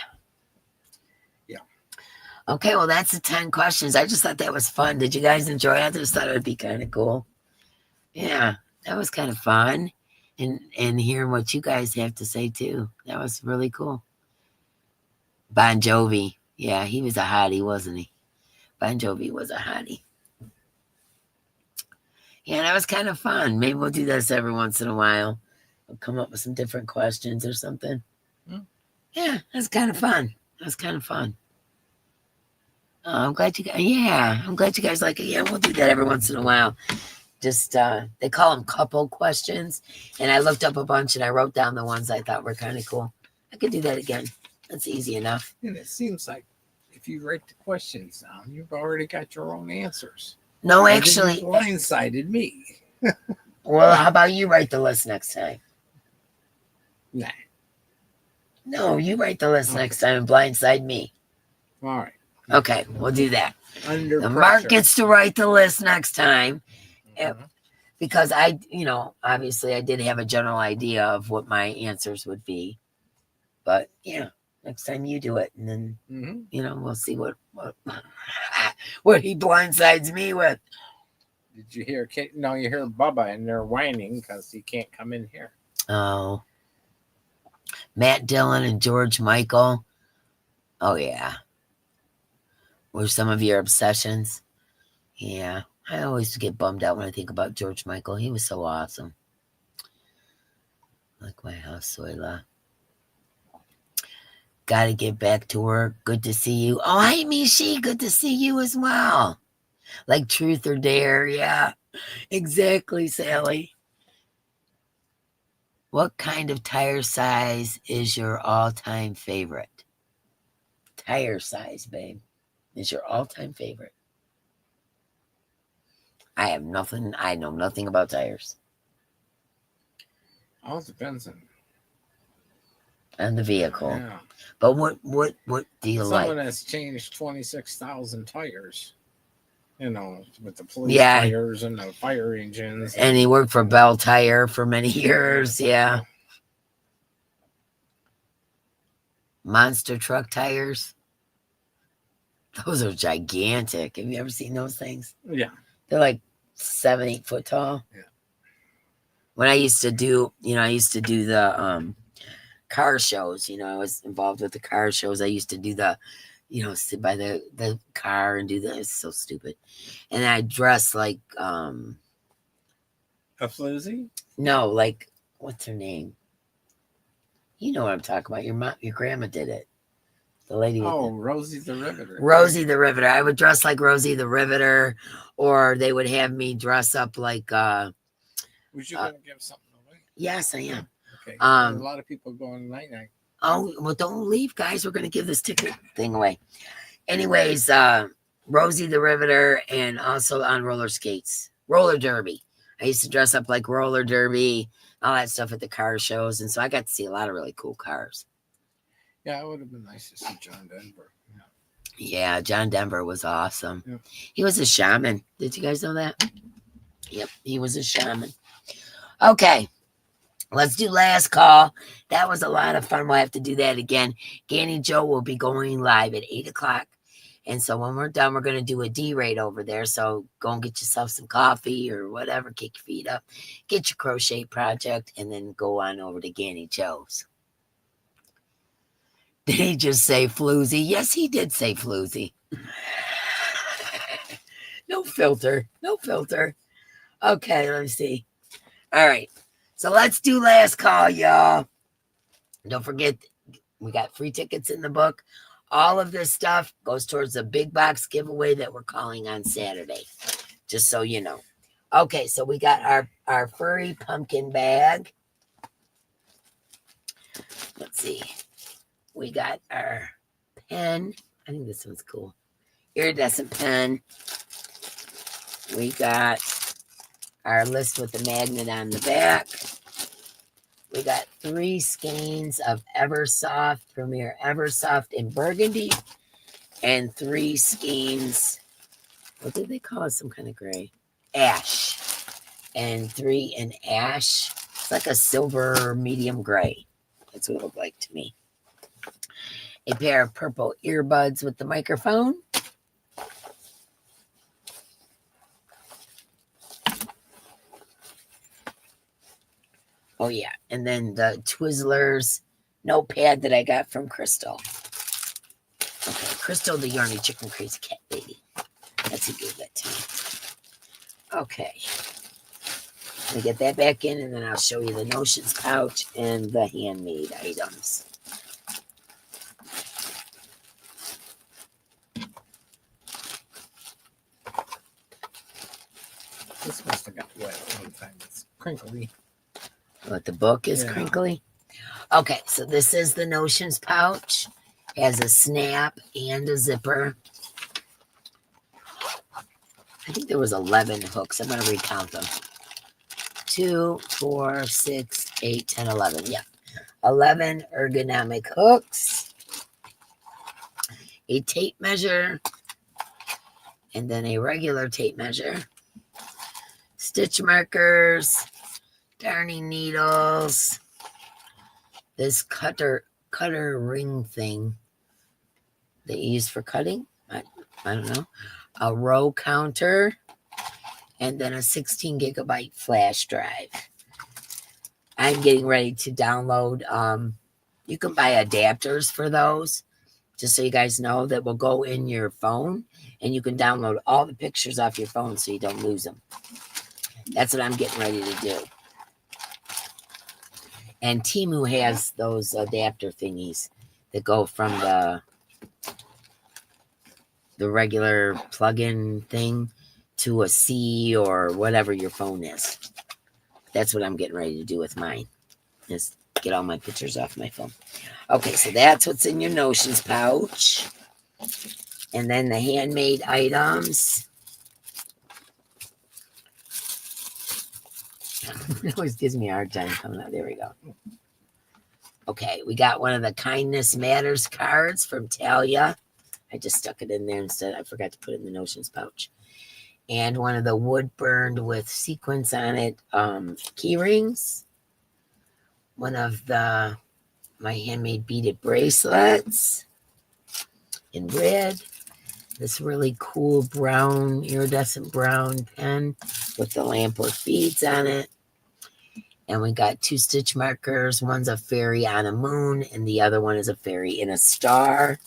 Okay, well, that's the 10 questions. I just thought that was fun. Did you guys enjoy it? I just thought it would be kind of cool. Yeah, that was kind of fun. And hearing what you guys have to say, too. That was really cool. Bon Jovi. Yeah, he was a hottie, wasn't he? Bon Jovi was a hottie. Yeah, that was kind of fun. Maybe we'll do this every once in a while. We'll come up with some different questions or something. Yeah, that's kind of fun. That's kind of fun. Oh, I'm glad you guys like it. Yeah, we'll do that every once in a while. Just they call them couple questions, and I looked up a bunch and I wrote down the ones I thought were kind of cool. I could do that again. That's easy enough. And it seems like if you write the questions down, you've already got your own answers. No, actually, you blindsided me. Well, how about you write the list next time? Nah. No, you write the list next time and blindside me. All right. Okay, we'll do that. Under pressure. Mark gets to write the list next time. Because obviously I did have a general idea of what my answers would be. But yeah, next time you do it, and then we'll see what he blindsides me with. Did you hear Kate? No, you hear Bubba and they're whining because he can't come in here. Oh. Matt Dillon and George Michael. Oh yeah. Were some of your obsessions? Yeah. I always get bummed out when I think about George Michael. He was so awesome. Like my house, Soyla. Gotta get back to work. Good to see you. Oh, hi, Mishi. Good to see you as well. Like Truth or Dare. Yeah, exactly, Sally. What kind of tire size is your all-time favorite? Tire size, babe, is your all-time favorite. I know nothing about tires. All depends on the vehicle. Yeah. But what do you like? Someone has changed 26,000 tires. With the police tires and the fire engines. And he worked for Bell Tire for many years. Yeah. Monster truck tires. Those are gigantic. Have you ever seen those things? Yeah. They're like 7-8 foot tall. Yeah. When I used to do the car shows, I was involved with the car shows. I used to do the, sit by the car and do that. It's so stupid. And I dressed like a floozy? No, like what's her name? You know what I'm talking about. Your grandma did it. The lady. Rosie the Riveter. Rosie the Riveter. I would dress like Rosie the Riveter, or they would have me dress up like. Was you going to give something away? Yes, I am. Okay. A lot of people going night. Oh well, don't leave, guys. We're going to give this ticket thing away. Anyways, Rosie the Riveter, and also on roller skates, roller derby. I used to dress up like roller derby, all that stuff at the car shows, and so I got to see a lot of really cool cars. Yeah, it would have been nice to see John Denver. Yeah. Yeah, John Denver was awesome. Yeah. He was a shaman. Did you guys know that? Yep, he was a shaman. Okay, let's do last call. That was a lot of fun. We'll have to do that again. Ganny Joe will be going live at 8 o'clock. And so when we're done, we're going to do a D-rate over there. So go and get yourself some coffee or whatever. Kick your feet up. Get your crochet project. And then go on over to Ganny Joe's. Did he just say floozy? Yes, he did say floozy. No filter. No filter. Okay, let me see. All right. So let's do last call, y'all. Don't forget, we got free tickets in the book. All of this stuff goes towards the big box giveaway that we're calling on Saturday, just so you know. Okay, so we got our furry pumpkin bag. Let's see. We got our pen. I think this one's cool. Iridescent pen. We got our list with the magnet on the back. We got 3 skeins of Eversoft, Premier Eversoft in burgundy, and 3 skeins, what did they call it? Some kind of gray? Ash. And 3 in ash. It's like a silver medium gray. That's what it looked like to me. A pair of purple earbuds with the microphone. Oh, yeah. And then the Twizzlers notepad that I got from Crystal. Okay, Crystal, the Yarny Chicken Crazy Cat Lady. That's who gave that to me. Okay. Let me get that back in, and then I'll show you the Notions pouch and the handmade items. This must have got wet one time. It's crinkly. But the book is crinkly. Okay, so this is the Notions pouch. Has a snap and a zipper. I think there was 11 hooks. I'm going to recount them. 2, 4, 6, 8, 10, 11. Yeah. 11 ergonomic hooks. A tape measure. And then a regular tape measure. Stitch markers. Darning needles. This cutter ring thing that you use for cutting. I don't know. A row counter. And then a 16 gigabyte flash drive. I'm getting ready to download. You can buy adapters for those. Just so you guys know, that will go in your phone. And you can download all the pictures off your phone so you don't lose them. That's what I'm getting ready to do. And Temu has those adapter thingies that go from the regular plug-in thing to a C or whatever your phone is. That's what I'm getting ready to do with mine. Is get all my pictures off my phone. Okay, so that's what's in your Notions pouch. And then the handmade items. It always gives me a hard time coming out. There we go. Okay, we got one of the Kindness Matters cards from Talia. I just stuck it in there instead. I forgot to put it in the Notions pouch. And one of the wood burned with sequins on it key rings. One of my handmade beaded bracelets in red. This really cool brown, iridescent brown pen with the lampwork beads on it. And we got 2 stitch markers. One's a fairy on a moon, and the other one is a fairy in a star.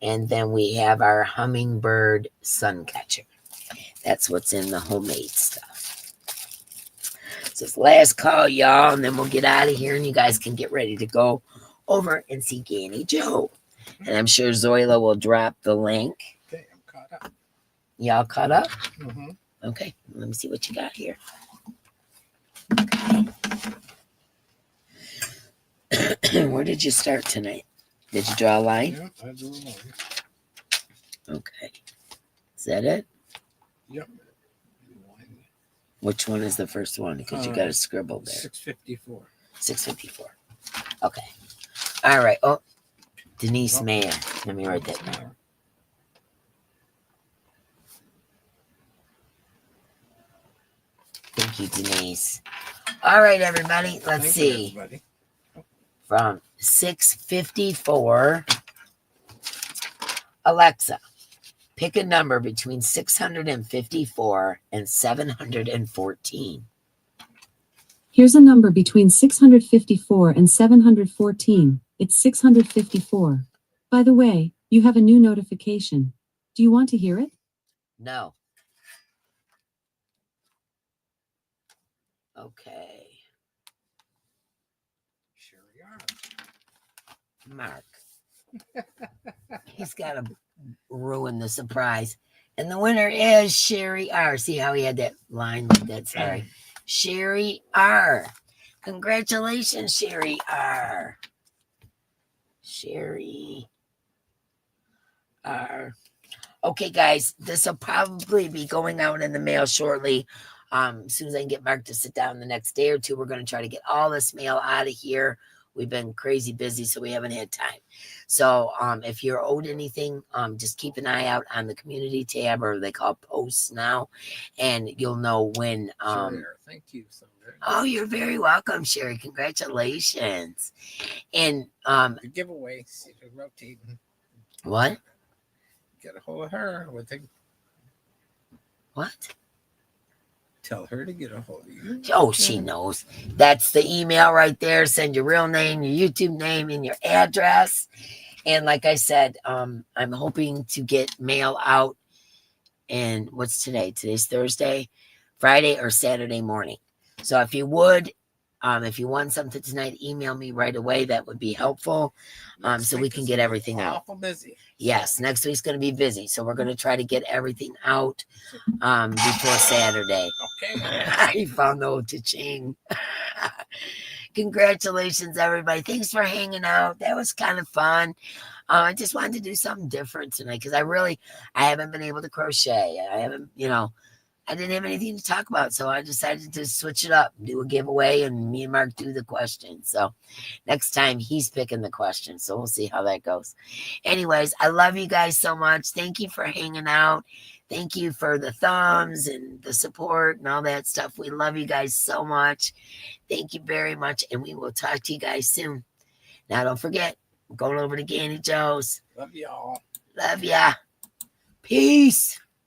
And then we have our hummingbird sun catcher. That's what's in the homemade stuff. So it's last call, y'all, and then we'll get out of here, and you guys can get ready to go over and see Ganny Joe. And I'm sure Zoila will drop the link. Okay, I'm caught up. Y'all caught up? Mm-hmm. Okay, let me see what you got here. Okay. Where did you start tonight? Did you draw a line? Yeah, I drew a line. Okay. Is that it? Yep. Which one is the first one? Because you got to scribble there. 654. 654. Okay. All right. Oh, Denise Mayer. Let me write that down. Thank you, Denise. All right, everybody. Let's see. From 654, Alexa, pick a number between 654 and 714. Here's a number between 654 and 714. It's 654. By the way, you have a new notification. Do you want to hear it? No. Okay. Sure you are. Mark. He's got to ruin the surprise. And the winner is Sherry R. See how he had that line like that? Sorry. Sherry R. Congratulations, Sherry R. Sherry R. Okay, guys, this will probably be going out in the mail shortly. As soon as I can get Mark to sit down the next day or two, we're going to try to get all this mail out of here. We've been crazy busy, so we haven't had time. So if you're owed anything, just keep an eye out on the community tab, or they call posts now, and you'll know when. Sure. Thank you so very much. Oh, you're very welcome, Sherry. Congratulations. And the giveaway, rotating. What? Get a hold of her. What? Tell her to get a hold of you. Oh, she knows. That's the email right there. Send your real name, your YouTube name, and your address. And like I said, I'm hoping to get mail out. And what's today? Today's Thursday, Friday or Saturday morning. So if you would, if you want something tonight, email me right away. That would be helpful. So we can get everything out. Awful busy. Yes, next week's going to be busy. So we're going to try to get everything out before Saturday. Okay. I found the old cha-ching. Congratulations, everybody. Thanks for hanging out. That was kind of fun. I just wanted to do something different tonight because I haven't been able to crochet. I didn't have anything to talk about, so I decided to switch it up, do a giveaway, and me and Mark do the questions. So next time he's picking the questions, so we'll see how that goes. Anyways, I love you guys so much. Thank you for hanging out. Thank you for the thumbs and the support and all that stuff. We love you guys so much. Thank you very much, and we will talk to you guys soon. Now, don't forget, I'm going over to Ganny Joe's. Love y'all. Love ya. Peace.